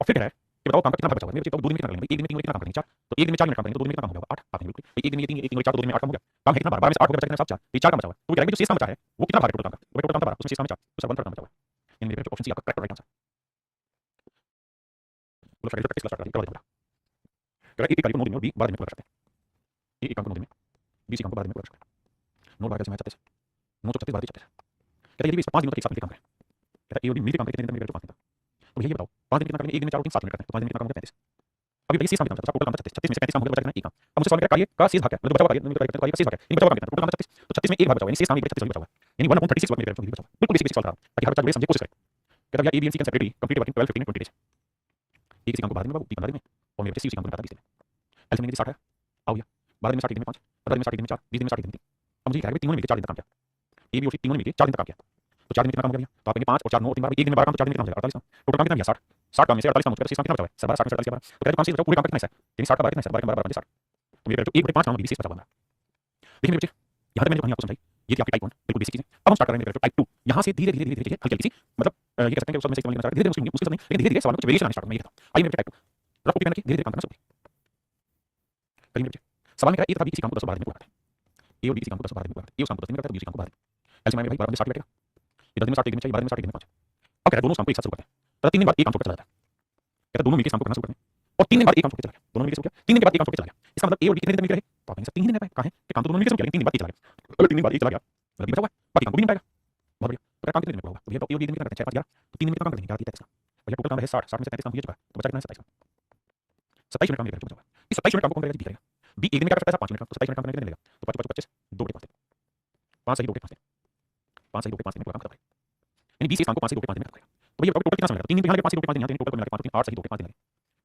और फिर कह रहा है कि बताओ काम का कितना भाग बचा हुआ है मेरे बच्चे तो 2 दिन में कितना करेंगे एक दिन में 3 कितना काम करेंगे 4 तो एक दिन में 4 मिनट काम करेंगे तो 2 दिन में कितना काम होगा 8 आप बिल्कुल एक दिन में 3 एक दिन में 4 2 दिन में 8 काम हो गया काम है कितना 12 में से 8 हो गया बचा कितना 7 4 ये 4 काम बचा हुआ है तो कह रहा है जो शेष काम बचा है वो कितना भाग है टोटल काम का वो टोटल काम 12 उसमें शेष काम 4 तो 1/3 काम बचा हुआ है यानी मेरे ऑप्शन सी आपका करेक्ट राइट आंसर बोलो फ्रेंड्स प्रैक्टिस क्लास स्टार्ट करें कह रहा है एक काम को 9 दिन में और बी 12 दिन में पूरा करते हैं एक काम को 9 दिन में बी सी काम को 12 दिन में पूरा करते हैं 9 12 से मैं 36 9 36 12 36 कहता है यदि 5 दिनों तक एक साथ मिलकर काम करें कहता है ए और बी मिलकर काम करें कितने दिन में 5 दिन तक तो भैया ये बताओ 5 दिन कितना करेंगे एक दिन में 4 3 7 मिनट करते हैं तो 5 दिन कितना काम होगा 35 अभी बताइए शेष काम कितना टोटल काम 36 में से 35 काम होगा बचा कितना एक काम अब मुझे सवाल करें कार्य का शेष भाग है मतलब बचा हुआ कार्य का शेष भाग है इन बचा हुआ कितना टोटल काम 36 तो 36 में एक भाग बचा हुआ यानी शेष काम 36 बचा हुआ यानी 1/36 वर्क मेरे बचा हुआ बिल्कुल बेसिक सवाल था ताकि हर बच्चा बड़े समझे कोशिश करे कहता है A B and C can separately complete working 12 15 20 days एक किसी काम को 12 दिन में बाबू 15 दिन में और मेरे बच्चे सी उसी काम को 20 दिन में एलसीएम 60 है आओ गया 12 दिन में 60 दिन में 5 15 दिन में 60 दिन में 4 20 दिन में 60 दिन में 3 अब मुझे कह रहा है तीनों ने मिलकर 4 दिन तक काम किया ए बी और सी तीनों ने मिलकर 4 दिन तक काम किया तो 4 दिन में कितना काम हो गया तो आप कहेंगे 5 और 4 9 3 12 एक दिन में 12 काम तो 4 दिन में कितना हो जाएगा 48 टोटल काम कितना गया 60 60 काम में से 48 काम हो गया शेष काम कितना बचा हुआ है 12 60 में से 48 तो कहते काम शेष बचा पूरे काम कितना है यानी 60 का 12 कितना है 12 12 60 तो मेरे बच्चों 1/5 काम में भी शेष बचा हुआ है देखिए मेरे बच्चे यहां तक मैंने जो कहानी आपको समझाई ये थी आपकी टाइप 1 बिल्कुल बेसिक चीजें। अब हम स्टार्ट कर रहे हैं टाइप 2। यहां से धीरे धीरे धीरे धीरे हल्की हल्की सी मतलब ये कह सकते हैं कि उस समय से समझ लेना धीरे धीरे मुश्किल नहीं, लेकिन धीरे धीरे सवाल में कुछ वेरिएशन आने स्टार्ट होगा। मैं ये कहता हूं आइए मेरे टाइप 2 रफ कॉपी करने की धीरे धीरे काम करना शुरू करिए मेरे बच्चे। सवाल में कह रहा है ए तथा बी किसी काम को 10 बार दिन में पूरा करते हैं। ए और बी किसी काम को 10 बार दिन में पूरा करते हैं। ए उस काम को 10 दिन में करता है, बी उसी काम को 12 दिन। एलसीएम में भाई 12 में 60 बैठेगा। ये 10 दिन में 60 दिन में चाहिए, 12 दिन में 60 दिन में 5। अब कह रहा है दोनों काम को एक साथ शुरू करते हैं। कहता 3 दिन बाद एक काम छोड़कर चला जाता है। कहता दोनों मिलकर काम को करना शुरू करते हैं और 3 दिन बाद एक काम छोड़ के चला गया। दोनों मिलकर शुरू किया, 3 दिन के बाद एक काम छोड़ के चला गया। इसका मतलब ए और बी कितने दिन मिलकर रहे? तो आप कहेंगे 3 दिन रहे। कहां है कि काम तो दोनों मिलकर शुरू किया, लेकिन 3 दिन बाद एक चला गया। अगर 3 दिन बाद एक चला गया मतलब बचा हुआ है, बाकी काम को भी नहीं पाएगा। बहुत बढ़िया। तो काम कितने दिन में पूरा होगा? तो भैया ए और बी दिन में करते हैं 6 5 11, तो 3 दिन में कितना काम करेंगे? 11 30 का। भैया टोटल काम है 60, 60 में से 35 काम हो चुका है, तो बचा कितना है? 27 का। 27 मिनट काम लेगा बचा हुआ है। इस 27 मिनट काम को कौन करेगा? बी करेगा। बी एक दिन में क्या करता है? 5 मिनट का। तो 27 मिनट काम करने के लिए लेगा। तो 5 5 25 2 बटे 5 दिन। 5 सही 2 बटे 5 दिन। 5 सही 2 बटे 5 दिन में पूरा काम खत्म करेगा। यानी 20 इस काम को 5 सही 2 बटे 5 दिन में खत्म करेगा। तो भैया टोटल कितना समय लगेगा? 3 दिन पे यहाँ 5 सही 2 बटे 5 दिन, यहाँ 3 टोटल मिला के 5 दिन 8 सही 2 बटे 5 दिन लगे।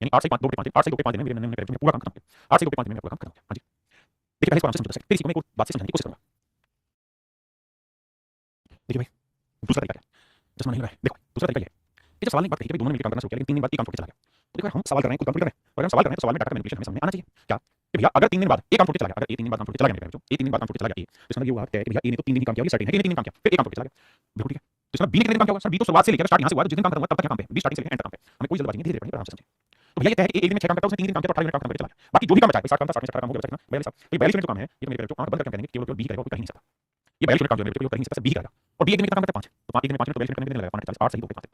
यानी 8 सही 5 2 बटे 5 दिन, 8 सही 2 बटे 5 दिन में मेरे पूरा काम खत्म किया। 8 सही 2 बटे 5 दिन में पूरा काम खत्म। हां जी। देखिए पहले इसको आराम से समझो। फिर इसी को मैं एक बात से समझाने की कोशिश करूंगा। देखिए भाई दूसरा तरीका क्या है? चश्मा नहीं लगा है। देखो दूसरा तरीका ये है कि जब सवाल ने बात कही कि दोनों मिलकर काम करना शुरू किया, लेकिन 3 दिन बाद एक काम छोड़ के चला गया। तो देखो हम सवाल कर रहे हैं, कुछ काम कर रहे हैं, और हम सवाल कर रहे हैं तो सवाल में डाटा का मैनिपुलेशन हमें समझ में आना चाहिए। क्या कि भैया अगर 3 दिन बाद एक काम छोड़ के चला गया, अगर ए 3 दिन बाद काम छोड़ के चला गया मेरे बच्चों, ए 3 दिन बाद काम छोड़ के चला गया ए, तो इसका मतलब ये हुआ कि भैया ए ने तो 3 दिन ही काम किया, ये सर्टेन है कि ए ने 3 दिन काम किया, फिर एक काम छोड़ के चला गया। बिल्कुल ठीक है। तो इसका बी ने कितने दिन काम किया होगा? सर बी तो शुरुआत से लेकर स्टार्ट यहां से हुआ, जिस दिन काम खत्म हुआ तब तक काम पे, बी स्टार्टिंग से लेकर एंड तक काम पे। हमें कोई जल्दबाजी नहीं, धीरे धीरे पढ़ेंगे, आराम से समझें। तो भैया ये तय है कि एक दिन में 6 काम करता है, उसने 3 दिन काम किया तो 18 मिनट काम खत्म करके चला गया। बाकी जो भी काम बचा है 60 काम था, 60 में 60 काम हो गया, बचा कितना? 42 साहब। तो 42 मिनट जो काम है ये मेरे बच्चों आंख बंद करके कह देंगे केवल केवल बी करेगा, कोई कर ही नहीं सकता। ये 42 मिनट काम जो है मेरे को कर ही नहीं सकता, बी करेगा। और बी एक दिन में कितना काम करता है? 5। तो 1 दिन में 5 मिनट, तो 42 मिनट करने में लगेगा 5 8 सही 2 बटे 5 दिन।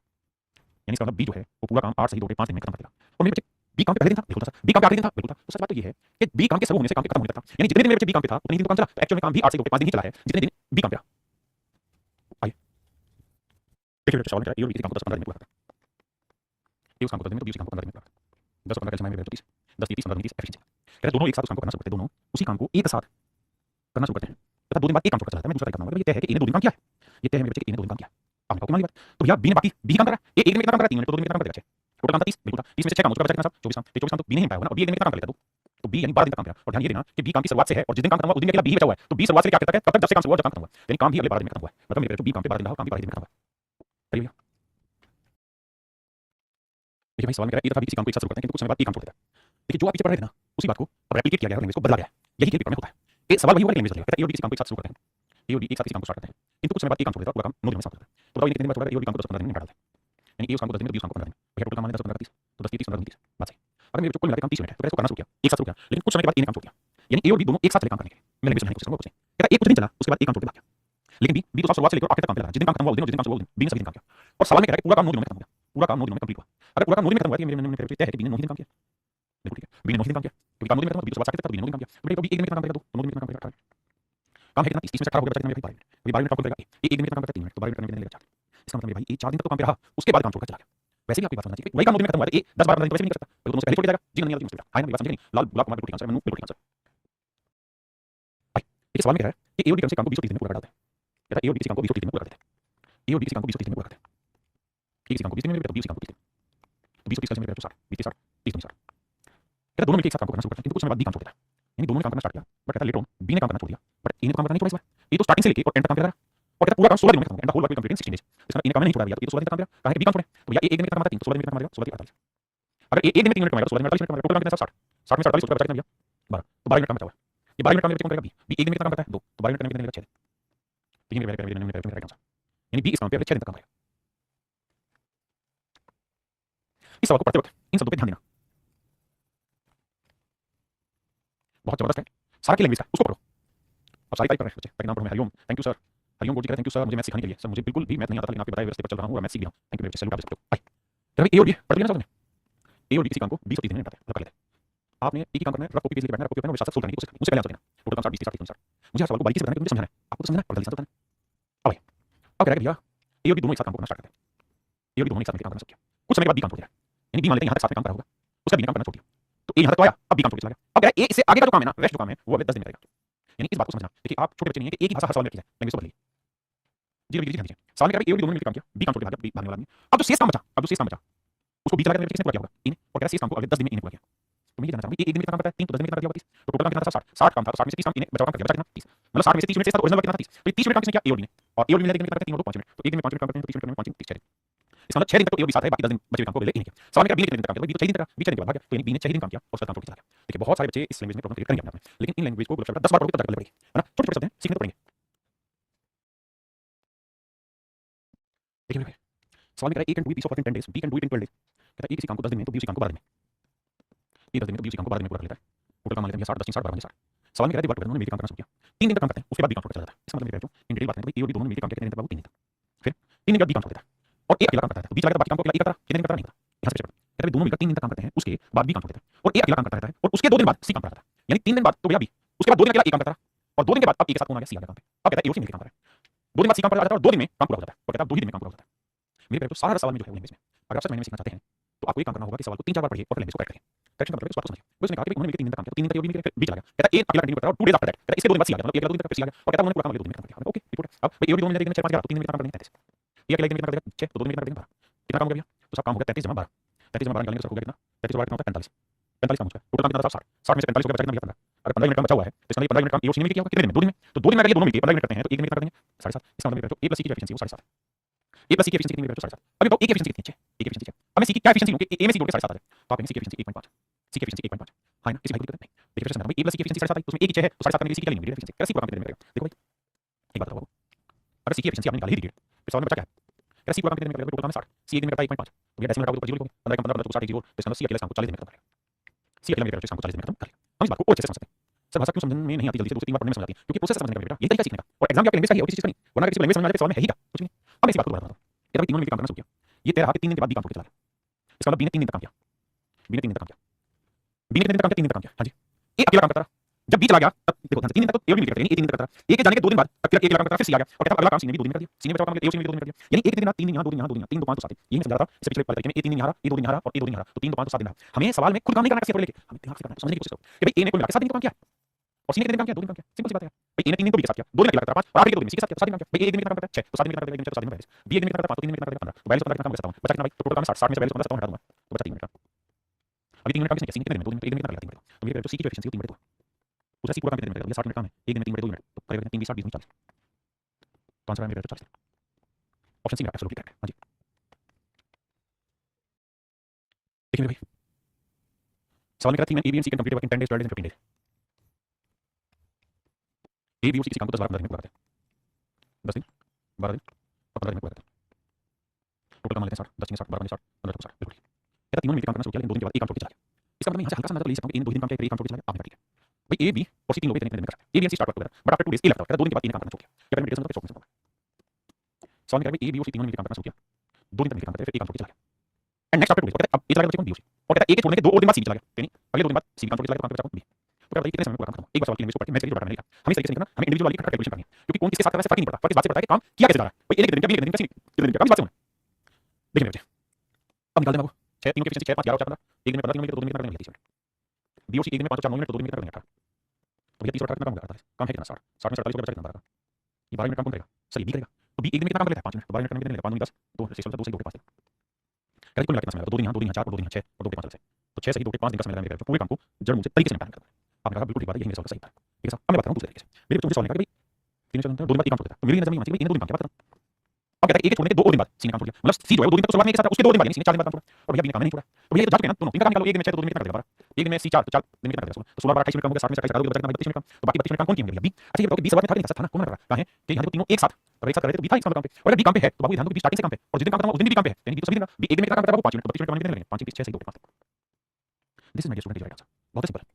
यानी इसका मतलब बी जो है वो पूरा काम 8 सही 2 बटे 5 दिन में खत्म कर देगा। और मेरे बच्चे बी काम पे पहले दिन था, बिल्कुल था। बी काम पे आखिरी दिन था, बिल्कुल था। तो सच बात तो ये है कि बी काम के शुरू होने से काम के खत्म होने तक था। यानी जितने दिन मेरे बच्चे बी काम पे था उतने ही दिन तो काम चला। तो एक्चुअल में काम भी 8 से 2 के 5 दिन ही चला है, जितने दिन बी काम पे रहा। आइए देखिए मेरे सवाल में क्या है, ए और बी किसी काम को 10 15 दिन में पूरा करता है। ए उस काम को 10 दिन में, तो बी उसी काम को 15 दिन में पूरा करता है। 10 और 15 का समय में 30, 10 30 15 30 एफिशिएंसी। कहते हैं दोनों एक साथ उस काम को करना शुरू करते हैं, दोनों उसी काम को एक साथ करना शुरू करते हैं। तथा 2 दिन बाद एक काम छोड़ के चला जाता है। मैं दूसरा तरीका बताऊंगा। ये तय है कि ए ने 2 दिन काम किया है। ये तय है मेरे बच्चे कि ए ने 2 दिन काम किया है। अब बताओ कितनी बात। तो भैया बी ने बाकी बी काम कर रहा है, ए एक दिन में कितना काम कर रहा है? 3 मिनट, तो 2 दिन में कितना काम कर देगा? 6 टोटल काम था 30, बिल्कुल था। 30 में से 6 काम हो चुका, बचा कितना साहब? 24 काम। 24 काम तो बी ने ही पाया होगा ना, और बी एक दिन में कितना काम कर लेता है? तो बी यानी 12 दिन का काम किया। और ध्यान ये देना कि बी काम की शुरुआत से है और जिस दिन काम खत्म हुआ उस दिन में अकेला बी ही बचा हुआ है। तो बी शुरुआत से क्या करता है? तब तक जब से काम शुरू हुआ, जब काम खत्म हुआ। यानी काम भी अगले 12 दिन में खत्म हुआ है। मतलब मेरे बच्चों बी काम पे 12 दिन रहा, काम भी 12 दिन में खत्म हुआ है। करिए भैया। देखिए भाई सवाल में कह रहा है ए तथा बी किसी काम को एक साथ शुरू करते हैं, किंतु कुछ समय बाद एक काम छोड़ देता है। देखिए जो आप पीछे पढ़ रहे थे ना, उसी बात को रेप्लिकेट किया गया है और लैंग्वेज को बदला गया है। यही पेपर में होता है। ये सवाल वही होगा, लैंग्वेज बदलेगा। कहता है ए और बी किसी काम को एक साथ शुरू करते हैं। ए और बी एक साथ किसी काम को स्टार्ट करते हैं, किंतु कुछ समय बाद एक काम छोड़ देता है, पूरा काम 9 दिन में समाप्त करता है। तो बताओ ये कितने दिन बाद छोड़ रहा है? ए और बी काम को 10 15 दिन में निपटा देता है। यानी ए उस काम को 10 दिन में, बी उस काम को 15 दिन में। भैया टोटल काम है 10 15 30, तो 10 30 15 30 बात सही। अगर मेरे बच्चों को मिला के काम 30 मिनट है, तो इसको करना शुरू किया, एक साथ शुरू किया, लेकिन कुछ समय के बाद ए ने काम छोड़ दिया। यानी ए और बी दोनों एक साथ चले काम करने के लिए। मैं लैंग्वेज समझाने की कोशिश करूंगा कुछ नहीं। कहता है एक कुछ दिन चला, उसके बाद एक काम छोड़ के भाग गया। लेकिन बी तो शुरुआत से लेकर आखिर तक काम पे रहा। जिस दिन काम खत्म हुआ उस दिन, और जिस दिन काम शुरू हुआ उस दिन, बी ने सभी दिन काम किया। और सवाल में कह रहा है पूरा काम 9 दिनों में खत्म हो गया। पूरा काम 9 दिनों में कंप्लीट हुआ। अगर पूरा काम 9 दिन में खत्म हुआ तो मेरे तय है कि बी ने 9 दिन काम किया। बिल्कुल ठीक है। बी ने 9 दिन काम किया। क्योंकि काम 9 दिन में खत्म हुआ, बी तो शुरुआत से तक बी ने 9 दिन काम किया। तो बी एक दिन में कितना काम करेगा? 2 9 दिन में कितना काम करेगा? 18 काम है कितना? 30 में से 18 हो गया, बचा कितना? 12 मिनट। अभी 12 मिनट काम करेगा ए एक दिन में कितना काम करता है? 3 मिनट, तो 12 मिनट करने में लगेगा 4। इसका मतलब भाई ए 4 दिन तक तो काम पे रहा, उसके बाद काम छोड़कर चला गया। वैसे भी आपकी बात समझना चाहिए। वही काम 9 दिन में खत्म हुआ है, ए 10 12 दिन तो वैसे भी नहीं कर सकता। तो दोनों से पहले छोड़ जाएगा। जी नहीं आती मुझे। हां ना, मेरी बात समझे नहीं? लाल गुलाब कुमार बिल्कुल ठीक आंसर है, मनु बिल्कुल ठीक आंसर। भाई देखिए सवाल में कह रहा है कि ए और बी किसी काम को 20 30 दिन में पूरा कर देते हैं। कहता है ए और बी किसी काम को 20 30 दिन में पूरा कर देते हैं। ए और बी किसी काम को 20 30 दिन में पूरा करते हैं। ए किसी काम को 20 दिन में, तो बी उसी काम को 30 दिन। तो 20 30 का समय 60, 20 60 30 60। कहता है दोनों मिलकर एक साथ काम को करना शुरू करते हैं, किंतु कुछ समय बाद बी काम छोड़ देता है। यानी दोनों ने काम करना स्टार्ट किया, बट कहता है लेटर ऑन बी ने काम करना छोड़ दिया, बट ए ने तो काम करना नहीं छोड़ा इस बार। ए तो स्टार्टिंग से लेके और एंड तक काम कर रहा है। और कहता है पूरा काम 16 दिन में खत्म हो गया। And the whole work will complete in 16 days. इसका ए ने काम नहीं छोड़ा, या तो ए तो 16 दिन का काम किया, कहा है बी काम छोड़े। तो भैया ए एक दिन में कितना काम करता है? 3, तो 16 दिन में कितना काम करेगा? 16 दिन 48। अगर ए एक दिन में 3 मिनट कमाएगा तो 16 दिन में 48 मिनट कमाएगा। टोटल काम कितना? 60 60 में 48 उसका बचा कितना भैया? 12। तो 12 मिनट काम बचा हुआ है। ये 12 मिनट काम में कौन करेगा? बी। बी एक दिन में कितना काम करता है? 2, तो 12 मिनट करने में कितने लगेगा? 6 दिन। 3 दिन में करेगा आंसर। यानी बी इस काम पे अगले 6 दिन तक काम करेगा। इस सवाल को पढ़ते वक्त इन शब्दों पे ध्यान देना। बहुत जबरदस्त है। सारा की लैंग्वेज है, उसको पढ़ो। अब सारी टाइप कर रहे हैं बच्चे, ताकि नाम पढ़ो। मैं Hariom, thank you sir. Hariom गोड जी कह रहे हैं थैंक यू सर मुझे मैथ सिखाने के लिए। सर मुझे बिल्कुल भी मैथ नहीं आता, लेकिन आपके बताए रास्ते पर चल रहा हूं और मैथ सीख भी रहा हूं। थैंक यू मेरे बच्चे, सैल्यूट आप दे सकते हो। आइए तो भाई ए और बी पढ़ लिया ना सबने? ए और बी किसी काम को 20 और 30 दिन में निपटाते हैं। कर लेते हैं। आपने एक ही काम करना है, रफ कॉपी पेज लेके बैठना है, रफ कॉपी पेन और साथ साथ सोल्व करने की कोशिश करनी है। मुझसे पहले आंसर देना। टोटल काम 60 20 30 60 मुझे हर सवाल को बारीकी से बताना है, क्योंकि मुझे समझना है। आपको समझना है और जल्दी से बताना है। अब भाई अब कह रहा है भैया ए और बी दोनों एक साथ काम करना स्टार्ट करते हैं। ए और बी दोनों एक साथ मिलकर काम करना शुरू किया। कुछ समय के बाद बी काम छोड़ दिया। यानी बी मान लेते हैं यहां तक साथ में काम कर रहा होगा, उसका बी ने काम करना छोड़ दिया। तो ए यहां तक तो आया, अब बी काम छोड़ के चला गया। अब कह रहा है ए इससे आगे का जो काम है ना, रेस्ट जो काम है वो अगले 10 दिन में करेगा। यानी इस बात को समझना। देखिए आप छोटे बच्चे नहीं है कि एक ही भाषा हर सवाल में लिखी जाए, लैंग्वेज को बदलिए। जी जी ध्यान दीजिए। सवाल में कह रहा है ए और बी दोनों मिलकर काम किया, बी काम छोड़ के भाग गया, बी भागने वाला आदमी। अब जो शेष काम बचा, उसको बी चला गया, किसने पूरा किया होगा? ए ने। और कह रहा है शेष काम को अगले 10 दिन में ए ने पूरा किया। तो मैं ये जानना चाहूंगा ए एक दिन में कितना काम करता है? 3, तो 10 दिन में कितना कर दिया होगा? 30। तो टोटल काम कितना था? 60 60 काम था, तो 60 में से 30 काम ए ने बचा काम कर दिया, बचा कितना? 30। मतलब 60 में से 30 मिनट से ओरिजिनल वर्क कितना था? 30। तो ये 30 मिनट काम किसने किया? ए और बी ने। और ए और बी मिला के कितना करते हैं? 3 और 2 5 मिनट। तो एक दिन में 5 मिनट काम करते हैं, तो 30 मिनट में 5 3 6 दिन। इसका मतलब 6 दिन तक तो ए और बी साथ है, बाकी 10 दिन बचे हुए काम को ले नहीं किया। सवाल में कह रहा है बी ने कितने दिन काम किया? बी तो 6 दिन तक, बी 6 दिन के बाद भाग गया। तो यानी बी ने 6 दिन काम किया और उसका काम छोड़ के चला गया। देखिए बहुत सारे बच्चे इस लैंग्वेज में प्रॉब्लम क्रिएट करेंगे अपने आप में, लेकिन इन लैंग्वेज को 10 बार पढ़ोगे तब जाकर पड़ेगी, है ना? छोटे छोटे शब्द हैं, सीखने तो पड़ेंगे। सवाल में कह रहा है A can do this work in 10 days, B can do it in 12 days. कहता है ए किसी काम को 10 दिन में तो बी उसी काम को 12 दिन में, ए 10 दिन में तो बी उसी काम को 12 दिन में पूरा कर लेता है। टोटल काम मान लेते हैं 60 10 60 12 60। सवाल में कह रहा है वर्क दोनों मिलकर काम करना शुरू किया, 3 दिन तक काम करते हैं, उसके बाद बी काम छोड़ चला जाता है। इसका मतलब ये है जो इन डिटेल बात करें तो ए और बी दोनों मिलकर काम कितने दिन तक बाबू 3 दिन तक, फिर 3 दिन बाद बी काम छोड़ देता है और ए अकेला काम करता है, तो बी चला गया बाकी काम को अकेला ए करता कितने दिन करता नहीं करता। यहां से कहता है दोनों मिलकर 3 दिन तक काम करते हैं, उसके बाद बी काम छोड़ देता है और ए अकेला काम करता रहता है और उसके 2 दिन बाद सी काम करता है। यानी 3 दिन बाद तो गया बी, उसके बाद 2 दिन अकेला ए काम करता है और 2 दिन के बाद अब ए के साथ कौन आ गया सी आ गया काम पे। अब कहता है ए और सी मिलकर काम कर रहा है, 2 दिन बाद सी काम पर आ जाता है और 2 दिन में काम पूरा हो जाता है और कहता है 2 ही दिन में काम पूरा हो जाता है। मेरे प्यारे तो सारा सवाल में जो है वो लैंग्वेज में, अगर आप सच में सीखना चाहते हैं तो आपको ये काम करना होगा कि सवाल को 3-4 बार पढ़िए और लैंग्वेज को करेक्ट करिए। करेक्शन का मतलब है उस बात को समझिए। वो इसने कहा कि उन्होंने मिलकर 3 दिन तक काम किया, तो 3 दिन तक ये भी बी चला गया, कहता है ए अकेला कंटिन्यू करता है और 2 डेज आफ्टर दैट कहता है इसके 2 दिन बाद सी आ गया, मतलब एक 2 दिन तक फिर सी आ गया और कहता है उन्होंने पूरा काम 2 दिन में काम किया। Okay report. अब भाई ए और बी दोनों मिलकर 4 5 11 तो 3 दिन में काम कर देंगे 33, ए अकेला दिन में काम कर देगा 6 तो 2 दिन में काम कर देगा 12। कितना काम हो गया भैया, तो सब काम हो गया 33 जमा 12, 33 जमा 12 निकालेंगे तो हो गया कितना 33 और 12 कितना होता है 45, 45 काम हो गया। टोटल काम कितना था 60, 60 में से 45 हो गया बचा कितना बचा 15। अगर 15 मिनट काम बचा हुआ है तो इसका मतलब 15 मिनट काम ए और सी ने किया होगा कितने दिन में 2 दिन में, तो 2 दिन में अगर ये दोनों मिलकर 15 मिनट करते हैं तो 1 दिन में कितना कर देंगे 7.5। इसका मतलब है ए प्लस सी की एफिशिएंसी वो 7.5, ए प्लस सी की एफिशिएंसी कितनी है 7.5। अभी बताओ ए की एफिशिएंसी कितनी है, ए की एफिशिएंसी है, अब मैं सी की क्या एफिशिएंसी लूं कि ए में सी जोड़ के 7.5 आ जाए तो आप कहेंगे सी की एफिशिएंसी 1.5, सी की एफिशिएंसी 1.5 हां ना, किसी भाई को दिक्कत नहीं। देखिए फिर से भाई ए प्लस सी की एफिशिएंसी 7.5 आई तो उसमें ए की 6 है तो 7.5 करने की सी की क्या लेंगे एफिशिएंसी, कैसे पूरा काम कितने दिन में करेगा। देखो भाई एक बात बताओ, अगर सी की एफिशिएंसी आपने निकाली दी फिर सवाल में बचा क्या है, क्या सी पूरा काम कितने दिन में करेगा, टोटल काम है 60, सी एक दिन में करता है 1.5 तो भैया डेसिमल हटाओगे तो 0 15 का 15 तो 60 0 तो इसका मतलब सी अकेला काम को 40 दिन में खत्म करेगा, सी अकेला मेरे काम को 40 दिन में खत्म कर लेगा। हम इस बात को और अच्छे से समझ सकते हैं। सर भाषा क्यों समझ में नहीं आती जल्दी से, 2 3 बार पढ़ने में समझ आती है क्योंकि प्रोसेस समझने का बेटा ये तरीका सीखने का और एग्जाम में आपके लैंग्वेज चाहिए और किसी चीज का नहीं, वरना किसी को लैंग्वेज समझ आ जाए सवाल में है ही क्या कुछ नहीं। अब इसी बात को बताता हूं, ये भाई तीनों मिलकर काम करना शुरू किया, ये तेरा हाथ 3 दिन के बाद बी काम छोड़ के चला गया, इसका मतलब बी ने 3 दिन तक काम किया, बी ने 3 दिन तक काम किया, बी ने कितने दिन तक काम किया 3 दिन तक काम किया। हां जी ए अकेला काम करता रहा, जब बी चला गया तब देखो ध्यान से 3 दिन तक तो ए भी मिलकर करता है, ए 3 दिन तक करता रहा, ए के जाने के 2 दिन बाद अकेला काम करता फिर सी आ गया और कहता अगला काम सी ने भी 2 दिन में कर दिया, सी ने बचाओ काम ए और सी ने भी 2 दिन में कर दिया, यानी एक दिन बाद 3 दिन यहां 2 दिन यहां 2 दिन यहां 3 2 5 तो 7 यही मैं समझा रहा था इससे पिछले वाले तरीके में ए 3 दिन यहां रहा, ए 2 दिन यहां रहा और ए 2 दिन यहां रहा तो 3 2 5 तो 7 दिन रहा। हमें सवाल में खुद काम नहीं करना कैसे पढ़ लेके हमें दिमाग से करना समझने की कोशिश करो कि भाई ए ने कुल मिला के 7 दिन काम किया और सी ने कितने दिन काम किया 2 दिन काम किया, सिंपल सी बात है भाई ए ने 3 दिन को बी के साथ किया 2 दिन अकेला करता 5 और आखिरी के 2 दिन सी के साथ किया 7 दिन काम किया। भाई ए 1 दिन में कितना काम करता है 6 तो 7 दिन में कितना करता है 7 दिन में 42, बी 1 दिन में कितना करता है 5 तो 3 दिन में कितना करता है 15 तो 42 15 कितना काम कर सकता हूं बचा कितना भाई तो टोटल काम 60 60 में से 42 15 हटा दूंगा तो बचा 3 मिनट का। अभी 3 मिनट काम किसने किया सी ने कितने दिन में 2 दिन में 1 दिन में कितना करता है 3 मिनट तो मेरे जो सी की एफिशिएंसी 3 मिनट तो दूसरा सी पूरा काम कितने दिन में करेगा 60 मिनट काम है 1 दिन में 3 मिनट 2 मिनट तो करेगा 3 20 60 20 40 तो आंसर है मेरा 40 ऑप्शन सी मेरा एब्सोल्युटली करेक्ट है। हां जी देखिए मेरे भाई सवाल में कह रहा था A B and C can complete work in 10 days 12 days and 15 days, A B और सी किसी काम को 10 12 दिन में पूरा करते हैं, 10 दिन 12 दिन और 15 दिन में पूरा करते हैं। टोटल काम लेते हैं 60 10 60 12 60 15 60 बिल्कुल ठीक। कहता तीनों मिलकर काम करना शुरू किया लेकिन 2 दिन के बाद एक काम छोड़ के चला गया, इसका मतलब यहां से हल्का सा अंदाजा तो ले सकता हूं कि इन 2 दिन काम किया फिर एक काम छोड़ के चला गया आपने कहा ठीक है भाई ए बी और सी तीन लोग इतने दिन में कर सकते हैं, A B and C start work together but after 2 days A लगता है कहता 2 दिन के बाद तीन काम करना छोड़ दिया क्या मैंने डिटेल्स में चौक में समझा। सवाल में कह रहा है ए बी और सी तीनों मिलकर काम करना शुरू किया 2 दिन तक मिलकर काम करते फिर एक काम छोड़ के चला गया एंड नेक्स्ट आफ्टर 2 डेज कहता अब ए चला गया कौन बी और कहता ए के छोड़ने के 2 और दिन बाद सी चला गया यानी अगले 2 दिन बाद सी काम छोड़ के चला गया तो काम पे बचा कौन बी। तो कहता है कितने समय में पूरा काम खत्म, एक बार सवाल की लैंग्वेज को पढ़ के मैं इसके लिए डाटा नहीं लिखा, हमें इस तरीके से नहीं करना, हमें इंडिविजुअली खटखट कैलकुलेशन करनी है क्योंकि कौन किसके साथ कर रहा है फर्क ही नहीं पड़ता, फर्क इस बात से पड़ता है कि काम किया कैसे जा रहा है भाई ए ने कितने दिन किया बी ने कितने दिन किया सी ने कितने दिन किया काम इस बात से होना। देखिए मेरे बच्चे अब निकाल देना वो 6 तीनों की एफिशिएंसी 6 5 11 4 15 एक दिन में 15 दिन में 2 दिन में कितना करने लगी 30 मिनट बी और सी एक दिन में 5 4 9 मिनट तो 2 दिन में कितना करने का तो भैया 30 और कितना काम होगा 48 काम है कितना 60 60 में 48 को बचा कितना 12 ये 12 मिनट काम कौन करेगा सर ये बी करेगा तो बी एक दिन में कितना काम कर लेता है 5 मिनट तो 12 मिनट करने में कितने लगेगा 5 10 तो 6 2 से 2 के 5 कहते कुल मिला कितना समय लगा 2 दिन यहां 2 दिन यहां 4 और 2 दिन यहां 6 और 2 के 5 से तो 6 से 2 के 5 दिन का समय लगा मेरे पूरे काम को जड़ मूल से तरीके से निपटाना करता है। आपने कहा बिल्कुल ठीक बात है यही मेरे सवाल का सही है ठीक है साहब अब मैं बात करूं दूसरे तरीके से मेरे बच्चों मुझे सवाल निकाला कि भाई 3 4 2 दिन बाद एक काम छोड़ देता तो मेरी नजर में आती है भाई इन्हें 2 दिन काम क्या बात करूं अब कहता है एक के छोड़ने के 2 और दिन बाद सी ने काम छोड़ दिया मतलब सी जो है 2 दिन तक तो शुरुआत में एक साथ उसके 2 दिन बाद यानी सी ने 4 दिन बाद काम छोड़ा और भैया बी ने काम नहीं छोड़ा तो भैया तो जांच के ना दोनों तीन का काम निकालो एक दिन में 6 तो 2 दिन में कितना करेगा 12 एक दिन में सी 4 तो 4 दिन में कितना करेगा 16 12 28 मिनट काम हो गया 60 में से 28 हटा दोगे तो बचा कितना 32 मिनट काम तो बाकी 32 मिनट काम कौन किया भैया बी। अच्छा ये बताओ कि 20 में 30 था ना कौन कर रहा कहां है कि यहां देखो तीनों एक साथ अगर एक साथ कर रहे तो बी था इसका काम पे और अगर बी काम पे है तो बाबू ध्यान दो कि बी स्टार्टिंग से काम पे और जिस दिन काम खत्म हुआ उस दिन भी काम पे है यानी बी तो सभी दिन का बी एक दिन में कितना काम करता है बाबू 5 मिनट 32 मिनट काम कितने लगेंगे 5 6 से 2 5 this is my student right answer बहुत सिंपल है।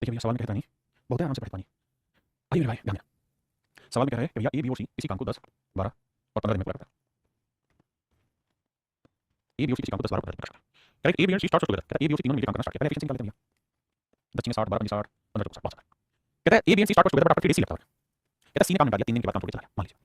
देखिए भैया सवाल में कहता नहीं बहुत आराम से पढ़ पानी आइए मेरे भाई ध्यान देना सवाल में कह रहा है कि भैया ए बी और सी इसी काम को 10 12 और 15 दिन में पूरा करता है ए बी और सी किसी काम को 10 12 15 दिन में करता है करेक्ट ए बी और सी स्टार्ट टुगेदर कहता है ए बी और सी तीनों मिलकर काम करना स्टार्ट किया पहले एफिशिएंसी निकाल लेते हैं भैया 10 में 60 12 में 60 15 60 बहुत कहता है A B and C start together but after 3 days C लगता है कहता है सी ने काम निकाल दिया 3 दिन के बाद काम छोड़ के चला गया मान लीजिए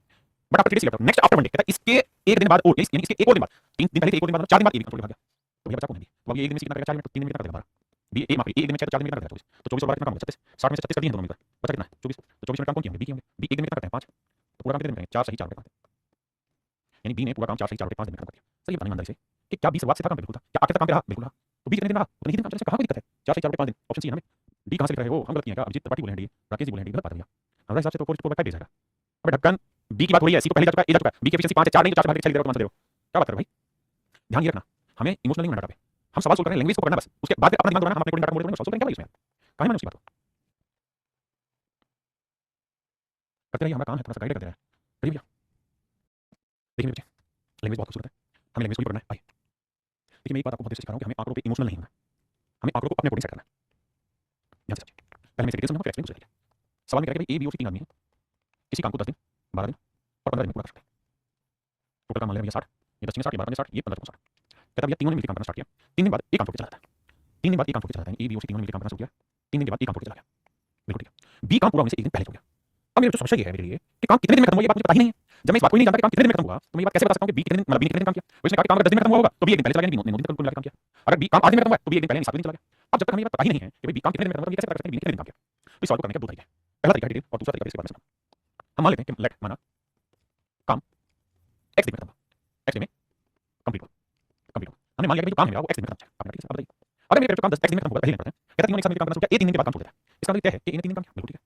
बट आफ्टर 3 डेज सी लगता है नेक्स्ट आफ्टर मंडे कहता है इसके एक दिन बाद और यानी इसके एक और दिन बाद 3 दिन पहले एक और दिन बाद 4 दिन बाद ए बी काम छोड़ के भाग गया तो भैया बचा कौन है बी अब ये एक दिन में कितना करेगा 4 मिनट 3 दिन में कितना करेगा 12 बी ए माफ एक दिन में 4 दिन में कितना करेगा 24 तो 24 और 12 कितना काम होगा 36 60 में से 36 कर दिए हैं दोनों मिलकर बचा कितना 24 तो 24 मिनट काम कौन किया होंगे बी किए होंगे बी एक दिन में कितना करते हैं 5 तो पूरा काम कितने दिन में करेंगे 4 सही 4 करते हैं यानी बी ने पूरा काम 4 सही 4 5 दिन में खत्म कर दिया। सही बताना ईमानदारी से कि क्या बी शुरुआत से था काम बिल्कुल था क्या आखिर तक काम पे रहा बिल्कुल रहा तो बी कितने दिन रहा तो नहीं दिन काम चला कहां कोई दिक्कत है 4 सही 4 5 दिन ऑप्शन सी है हमें डी कहां से लिख रहे हो हम गलत किए क्या अभिजीत त्रिपाठी बोले हैं डी राकेश जी बोले हैं डी गलत बात है भैया हमारे हिसाब से तो 4 5 डेज आएगा। अबे ढक्कन बी की बात हो रही है सी तो पहले जा चुका है ए जा चुका है बी की एफिशिएंसी 5 है 4 नहीं तो 4 भाग के 6 दे रहे हो तो आंसर दे रहे हो क्या बात कर रहे हो भाई ध्यान ये रखना हमें इमोशनली नहीं बनाना पे हम सवाल सोल्व कर रहे हैं लैंग्वेज को पढ़ना बस उसके बाद अपना दिमाग लगाना हम अपने कोडिंग डाटा मोड में सॉल्व करेंगे क्या भाई इसमें कहां मैंने उसकी बात करते रहिए हमारा काम है थोड़ा सा गाइड करते रहे भैया देखिए मेरे बच्चे, लैंग्वेज बहुत खूबसूरत है, हमें लैंग्वेज को भी पढ़ना है। आइए, देखिए मैं एक बात आपको बहुत देर से सिखा रहा हूँ कि हमें आंकड़ों पे इमोशनल नहीं होना है, हमें आंकड़ों को अपने अकॉर्डिंग सेट करना है। ध्यान से समझिए, पहले मैं इसे डिटेल समझाऊंगा फिर एक्सप्लेन दूसरे तरीके। सवाल में कह रहा है कि भाई ए, बी और सी 3 आदमी हैं, किसी काम को 10 दिन, 12 दिन और 15 दिन में पूरा कर सकते हैं। टोटल काम मान लें भैया 60, ये 10 दिन 60, ये 12 दिन 60, ये 15 दिन 60। कहता है भैया तीनों ने मिलकर काम करना स्टार्ट किया, 3 दिन बाद एक काम छोड़ के चला जाता है, 3 दिन बाद एक काम छोड़ के चला जाता है, ए, बी और सी तीनों ने मिलकर काम करना शुरू किया, 3 दिन के बाद एक काम छोड़ के चला गया। बिल्कुल ठीक है, बी काम पूरा होने से एक दिन पहले हो गया। अब मेरे जो समस्या ये है मेरे लिए कि काम कितने दिन में खत्म हुआ ये बात मुझे पता ही नहीं है। जब मैं इस बात को ही नहीं जानता कि काम कितने दिन में खत्म हुआ तो मैं ये बात कैसे बता सकता हूँ कि बी कितने दिन मतलब बी ने कितने दिन काम किया। तो इसने कहा कि काम अगर 10 दिन में खत्म हुआ होगा तो बी एक दिन पहले चला गया, 9 दिन तक कुल मिलाकर काम किया। अगर बी काम 8 दिन में खत्म हुआ तो बी एक दिन पहले 7 दिन चला गया। अब जब तक हमें ये बात पता ही नहीं है कि भाई बी काम कितने दिन में खत्म हुआ, ये कैसे पता सकते हैं बी ने कितने दिन काम किया। तो इस सवाल को करने के दो तरीके हैं, पहला तरीका डिटेल और दूसरा तरीका इसके बारे में समझना। हम मान लेते हैं कि लेट माना काम x दिन में खत्म हुआ, x दिन में कंप्लीट हुआ, कंप्लीट हुआ। हमने मान लिया कि जो काम है मेरा वो x दिन में खत्म है। आप बताइए अगर मेरे काम 10 x दिन में खत्म हुआ पहले दिन करते हैं, कहता है तीनों ने एक साथ मिलकर काम करना शुरू किया, ए 3 दिन के बाद काम छोड़ देता है। इसका मतलब है कि ए ने 3 दिन काम किया, बिल्कुल ठीक है।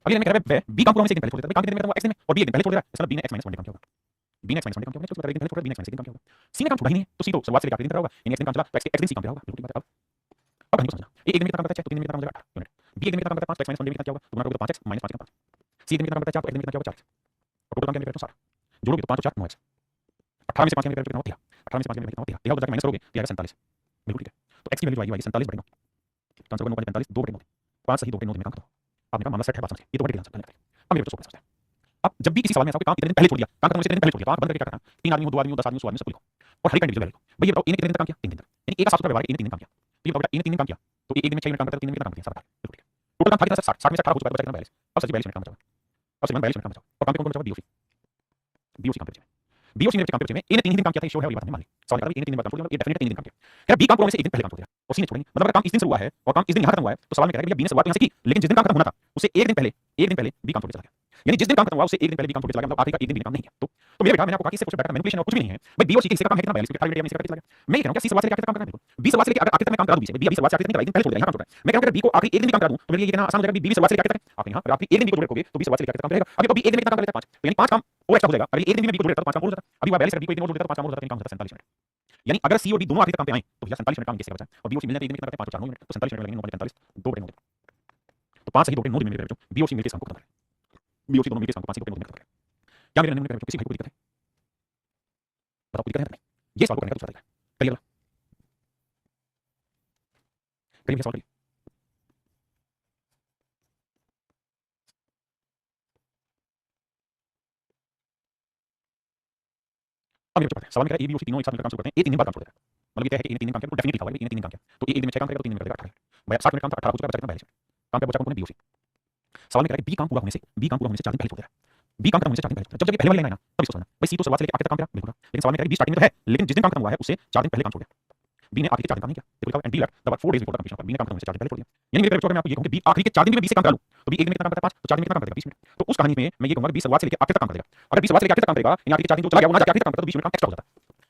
अगले दिन में कह रहा है बी काम पूरा होने से एक दिन पहले छोड़ देता है, काम कितने दिन में खत्म हुआ x दिन में और बी एक दिन पहले छोड़ दे रहा है, इसका मतलब बी ने x - 1 डे काम किया होगा, बी ने x - 1 डे काम किया होगा, उसके बाद एक दिन पहले छोड़ रहा है, बी ने x - 1 दिन काम किया होगा। सी ने काम छोड़ा ही नहीं है तो सी तो शुरुआत से लेकर आखिरी दिन करा होगा, यानी x दिन काम चला तो x दिन सी काम किया होगा, बिल्कुल ठीक बात है। अब कहानी को समझना, ए एक दिन में कितना काम करता है 6 तो 3 दिन में कितना काम हो जाएगा 8 यूनिट, बी एक दिन में कितना काम करता है 5 तो x - 1 डे में कितना किया होगा तो गुणा करोगे तो 5x - 5 कितना 5, सी एक दिन में कितना काम करता है 4 तो x दिन में कितना किया होगा 4x और टोटल काम किया मेरा 60, जोड़ोगे तो 5 और 4 9x, 18 में से 5 कितना होगा 13, 18 में से 5 कितना होगा 13, 13 जाके माइनस करोगे तो आएगा 47, बिल्कुल ठीक है। तो x की वैल्यू आएगी 47 बटे 9, तो आंसर होगा 9 45 2 बटे 9, 5 सही 2 बटे 9 दिन में काम खत्म। आपने कहा मामला सेट है, बात समझिए, ये तो बड़ी आंसर है। अब मेरे बच्चों को समझते हैं, अब जब भी किसी सवाल में ऐसा कोई काम कितने दिन पहले छोड़ दिया, काम खत्म होने से कितने दिन पहले छोड़ दिया, तो आप बंद करके क्या करना, 3 आदमी हो 2 आदमी हो 10 आदमी हो 100 आदमी सबको लिखो और हर एक का इंडिविजुअल लिखो। भई ये बताओ ए ने कितने दिन तक काम किया 3 दिन तक, यानी ए का 7 व्यवहार है, ए ने 3 दिन काम किया। तो ये बताओ बेटा ए ने 3 दिन काम किया तो ए 1 दिन में 6 मिनट काम करता है तो 3 दिन में कितना काम किया 7 बिल्कुल ठीक है। टोटल काम था कितना 60, 60 में से 18 हो चुका है, बचा कितना 42, अब सच 42 मिनट काम बचा, अब सच 42 मिनट काम बचा और काम पे कौन बचा बी और सी, बी और सी काम पे बचे, बी और सी ने काम पे बचे में ए ने 3 दिन काम किया था, ये शो है और ये बात हमने मान ली। सवाल का ए ने 3 दिन बाद काम छोड़ दिया, ये डेफिनेटली 3 दिन काम किया। कह रहा बी काम पूरा होने से एक दिन पहले काम छोड़ दिया और सी ने छोड़ा नहीं, मतलब अगर काम इस दिन से हुआ है और काम इस दिन यहाँ खत्म हुआ है तो सवाल में कह रहा है भैया बी ने शुरुआत यहाँ से की लेकिन जिस दिन काम खत्म होना था उससे एक दिन पहले बी काम छोड़ के चला गया, यानी जिस दिन काम खत्म हुआ उससे एक दिन पहले बी काम छोड़ के चला गया, मतलब आखिरी का एक दिन बी ने काम नहीं किया। तो मेरे बेटा मैंने आपको कहा कि इससे कुछ बेटा मैनिपुलेशन और कुछ भी नहीं है भाई, बी और सी के हिस्से का काम है कितना 42 18 मिनट में से करके चला गया। मैं ये कह रहा हूं कि सी शुरुआत से लेकर आखिर तक काम करना है, बिल्कुल बी शुरुआत से लेकर आखिर तक मैं काम करा दूं, बी अभी शुरुआत से आखिर तक नहीं करा, एक दिन पहले छोड़ दिया यहाँ काम छोड़ रहा है। मैं कह रहा हूं कि बी को आखिरी एक दिन भी काम करा दूं तो मेरे लिए ये कहना आसान हो जाएगा, बी शुरुआत से लेकर आखिर तक आप यहां आखिरी एक दिन बी को जोड़ रखोगे तो बी शुरुआत से लेकर आखिर तक काम करेगा। अभी तो बी एक दिन में कितना काम कर लेता है 5, तो यानी 5 काम और एक्स्ट्रा हो जाएगा, अगले एक दिन में बी को जोड़ लेता तो 5 काम और हो जाता, अभी 42 बी को एक दिन और जोड़ लेता तो 5 काम और हो जाता, काम होता 47 मिनट। यानी अगर सी और डी दोनों आखिरी तक काम पे आए तो भैया 47 मिनट काम किससे बचा है और बी और सी मिलने एक दिन में कितना करते हैं 5 और 4 9 मिनट, तो 47 मिनट लगेंगे 9 45 2 बटे 9 तो 5 सही 2 बटे 9 दिन में मेरे बच्चों बी और सी मिलकर काम को खत्म करें, बी और सी दोनों मिलकर काम को 5 सही 2 बटे 9 दिन में खत्म करें। क्या मेरे नन्हे बच्चों किसी भाई को दिक्कत है, बताओ कोई दिक्कत है? ये सवाल को करने का दूसरा तरीका है, करिए अगला, करिए सवाल करिए। अब मेरे बच्चों पढ़ते हैं, सवाल में कह रहा है ए बी और सी तीनों एक साथ मिलकर काम शुरू करते हैं, ए 3 दिन बाद काम छोड़ देता है, मतलब ये क्या है कि ए ने 3 दिन काम किया तो डेफिनेटली लिखा हुआ है कि ए ने 3 दिन काम किया, तो ए 1 दिन में 6 काम करेगा तो 3 दिन में करेगा 18, भैया 60 मिनट काम था 18 हो चुका है, बचा कितना 42 मिनट, काम पे बचा कौन है बी और सी। सवाल में कह रहा है बी काम पूरा होने से 4 दिन पहले छोड़ दे रहा है, बी काम खत्म होने से 4 दिन पहले, जब जब ये पहले वाली लाइन है ना तब इसको समझना भाई, सी तो शुरुआत से लेकर आखिर तक काम करा बिल्कुल, लेकिन सवाल में कह रहा है बी स्टार्टिंग में तो है लेकिन जिस दिन काम खत्म हुआ है उससे 4 दिन पहले काम छोड़ दिया, बी ने आखिरी के 4 दिन काम नहीं किया, देखो लिखा है and B left the work 4 days before the completion of, B ने काम खत्म होने से 4 दिन पहले छोड़ दिया। यानी मेरे बच्चों मैं आपको ये कहूं कि बी आखिरी के 4 दिन में बी से काम करा लूं तो बी एक दिन में कितना काम करता है 5 तो 4 दिन में कितना काम करेगा 20 मिनट, तो उस कहानी में मैं ये कहूंगा कि बी शुरुआत से लेकर आखिर तक काम करेगा, अगर बी शुरुआत से लेकर आखिर तक काम करेगा यानी आखिरी के 4 दिन जो चला गया वो ना जाके आखिर तक काम करता तो 20 मिनट काम एक्स्ट्रा हो जाता है,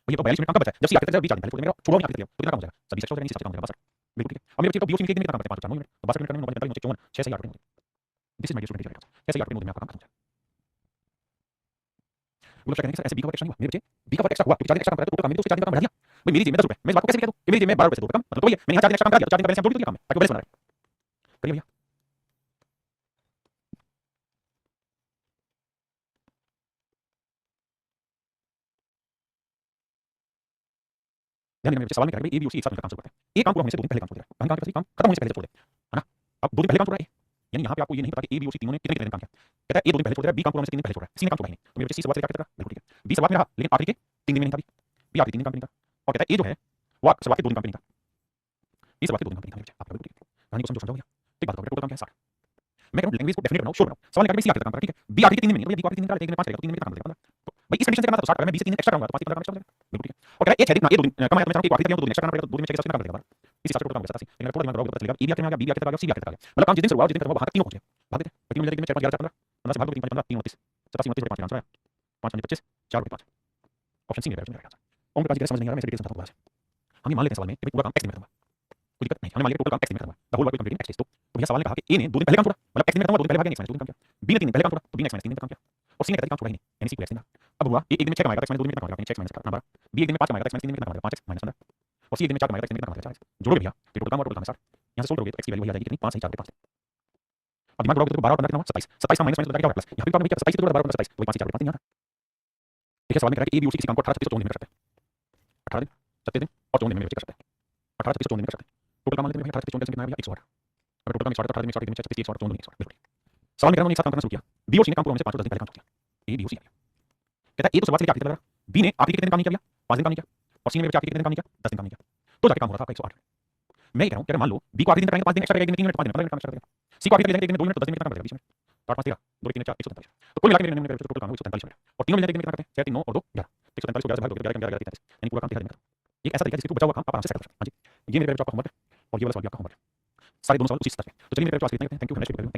भैया तो 42 मिनट काम कब बचा है जब सी आखिर तक जब बी 4 दिन पहले छोड़ देगा, छोड़ो नहीं आखिर तक तो कितना काम हो जाएगा सब 20 एक्स्ट्रा हो जाएगा, 20 काम हो जाएगा 62 बिल्कुल ठीक है। अब मेरे बच्चे तो बी और सी मिलकर एक दिन में कितना काम करते हैं 5 और 4 9 मिनट, तो 62 मिनट करने में 9 45 54 6 से 8 minute, this is my student teacher, कैसे 8 मिनट में आपका काम खत्म हो जाएगा। वो लोग कहते हैं सर ऐसे बी का वर्क एक्स्ट्रा नहीं हुआ, मेरे बच्चे बी का वर्क एक्स्ट्रा हुआ क्योंकि 4 दिन एक्स्ट्रा काम करता है तो टोटल काम में तो उससे 4 दिन का काम बढ़ा दिया, भाई मेरी जेब में 10 रुपए मैं इस बात को कैसे लिख दूं कि मेरी जेब में 12 रुपए से 2 रुपए कम, मतलब तो ये मैंने यहाँ 4 दिन एक्स्ट्रा काम कर दिया तो 4 दिन पहले से हम जोड़ दिया काम है ताकि वो बैलेंस बना रहे, करिए भैया। ध्यान देना मेरे बच्चे, सवाल में कह रहा है ए बी और सी एक साथ मिलकर काम शुरू करते हैं, ए काम पूरा होने से 2 दिन पहले काम छोड़ दिया, कहां काम खत्म होने से पहले छोड़ दे, है ना। अब 2 दिन पहले काम छोड़ रहा है, यानी यहाँ पे आपको ये नहीं पता कि ए बी और सी तीनों ने कितने कितने दिन काम किया, कहता है ए 2 दिन पहले छोड़ दे रहा है, बी काम पूरा होने से 3 दिन पहले छोड़ रहा है, सी ने काम छोड़ा ही नहीं, तो मेरे बच्चे सी शुरुआत से लेकर आखिर तक बिल्कुल ठीक है, बी शुरुआत में रहा लेकिन आखिरी के 3 दिन में नहीं था, बी आखिरी 3 दिन काम नहीं था और कहता है ए जो है वो शुरुआत के 2 दिन काम नहीं था, ये शुरुआत के 2 दिन काम नहीं था मेरे बच्चे, आपका बिल्कुल ठीक है। कहानी को समझो समझो भैया, ठीक बात करो, टोटल काम क्या है 60, मैं कह रहा हूं लैंग्वेज को डेफिनेट बनाओ, श्योर बनाओ, सवाल निकाल के सी आखिर तक काम करा ठीक है, बी आखिरी के 3 दिन में नहीं, तो बी को आखिरी 3 दिन का एक दिन में 5 करेगा तो 3 दिन में कितना काम करेगा, तो भाई इस कंडीशन से करना था तो 60 अगर मैं बी से 3 एक्स्ट्रा करूंगा तो 5 15 काम एक्स्ट्रा हो जाएगा बिल्कुल ठीक है। और कह रहा है ये 6 दिन ना ये 2 दिन कम है तो मैं चाहूं कि आखिरी तक 2 दिन एक्स्ट्रा करना पड़ेगा तो 2 दिन में 6 के साथ कितना काम करेगा, इस हिसाब से टोटल काम हो जाता है 87, लेकिन थोड़ा दिमाग लगाओगे तो पता चलेगा ए बी आखिर में आ गया, बी आखिर तक आ गया, सी आखिर तक आ गया, मतलब काम जिस दिन शुरुआत जिस दिन खत्म हुआ वहां तक तीनों पहुंच गए, भाग देते हैं 3 मिल जाएगी में 4 5 11 15 15 से भाग दो 3 5 15 3 29 87 29 5 आंसर आया 5 5 25 4 5 ऑप्शन सी मेरा आंसर। ओम प्रकाश जी समझ नहीं आ रहा, मैं इसे डिटेल समझाता हूं। हम ये मान लेते हैं सवाल में कि पूरा काम x दिन में खत्म हुआ, कोई दिक्कत नहीं, हमने मान लिया टोटल काम x दिन में खत्म हुआ, the whole work completing x days, तो भैया सवाल ने कहा कि a ने 2 दिन पहले काम छोड़ा मतलब x दिन में खत्म हुआ 2 दिन पहले भाग गया, x माइनस 2 दिन काम किया, b ने 3 दिन पहले काम छोड़ा तो b ने x माइनस 3 दिन काम किया और c ने कहता है काम छोड़ा ही नहीं यानी c को x दिन अब हुआ a एक दिन में 6 कमाएगा x माइनस 2 दिन में कितना कमाएगा 6 माइनस 12, b एक दिन में 5 कमाएगा x माइनस 3 दिन में कितना कमाएगा 5x माइनस 15 और c एक दिन में 4 कमाएगा x दिन में कितना कमाएगा 4x, जोड़ोगे भैया तो टोटल काम और टोटल काम है 60, यहां से सोल्व करोगे तो x की वैल्यू वही आ जाएगी कितनी 5 सही 4 5, अब दिमाग लगाओगे तो 12 और 15 कितना हुआ 27, 27 का माइनस माइनस हो जाएगा क्या होगा प्लस, यहां पे भी काम में क्या 27 से 12 और 27 तो वही 5 4 5 नहीं आता। देखिए सवाल में कह रहा है कि ए बी और सी किसी काम को 18 36 और 54 दिन में कर सकते हैं। 18 दिन 36 दिन और 54 दिन में व्यवस्थित कर सकते हैं। 18 36 54 दिन में कर सकते हैं। टोटल काम लेते हैं 18 36 54 कितना है भैया 108। अगर टोटल काम 108 18 दिन में 108 दिन में 36 108 54 दिन 108 बिल्कुल। सवाल में कह रहा है एक साथ काम करना शुरू किया। बी और सी ने काम पूरा होने से 5 और 10 दिन पहले काम शुरू किया। ए बी और सी कहता है ए तो शुरुआत से लेकर आखिर तक लगा। बी ने आखिरी कितने दिन काम नहीं किया भैया 5 दिन काम नहीं किया और सी ने आखिरी कितने दिन काम नहीं किया 10 दिन काम नहीं किया। तो जाके काम हो रहा था आपका 108। मैं ये कह रहा हूं कि अगर मान लो बी को आखिरी दिन कराएंगे 5 दिन एक्स्ट्रा करेगा 1 दिन 3 मिनट 5 दिन 15 मिनट काम एक्स्ट्रा करेगा। सी को आखिरी दिन 1 दिन 2 मिनट तो 10 दिन कितना काम करेगा बीच में 8 5 13 2 3 4 143। तो कुल मिला के मेरे टोटल काम 143 हो गया और तीनों मिलकर कितना करते हैं 6 3 9 और 2 11 143 को 11 से भाग दो 11 11 43 यानी पूरा काम 13 दिन में खत्म। एक ऐसा तरीका जिससे बचा हुआ काम आप आराम से कर सकते हैं। हां जी ये मेरे बच्चों का होमवर्क है और ये वाला सवाल भी आपका होमवर्क है। सारे दोनों सवाल उसी स्तर पे। तो चलिए मेरे बच्चों आज इतना ही करते हैं। Thank you.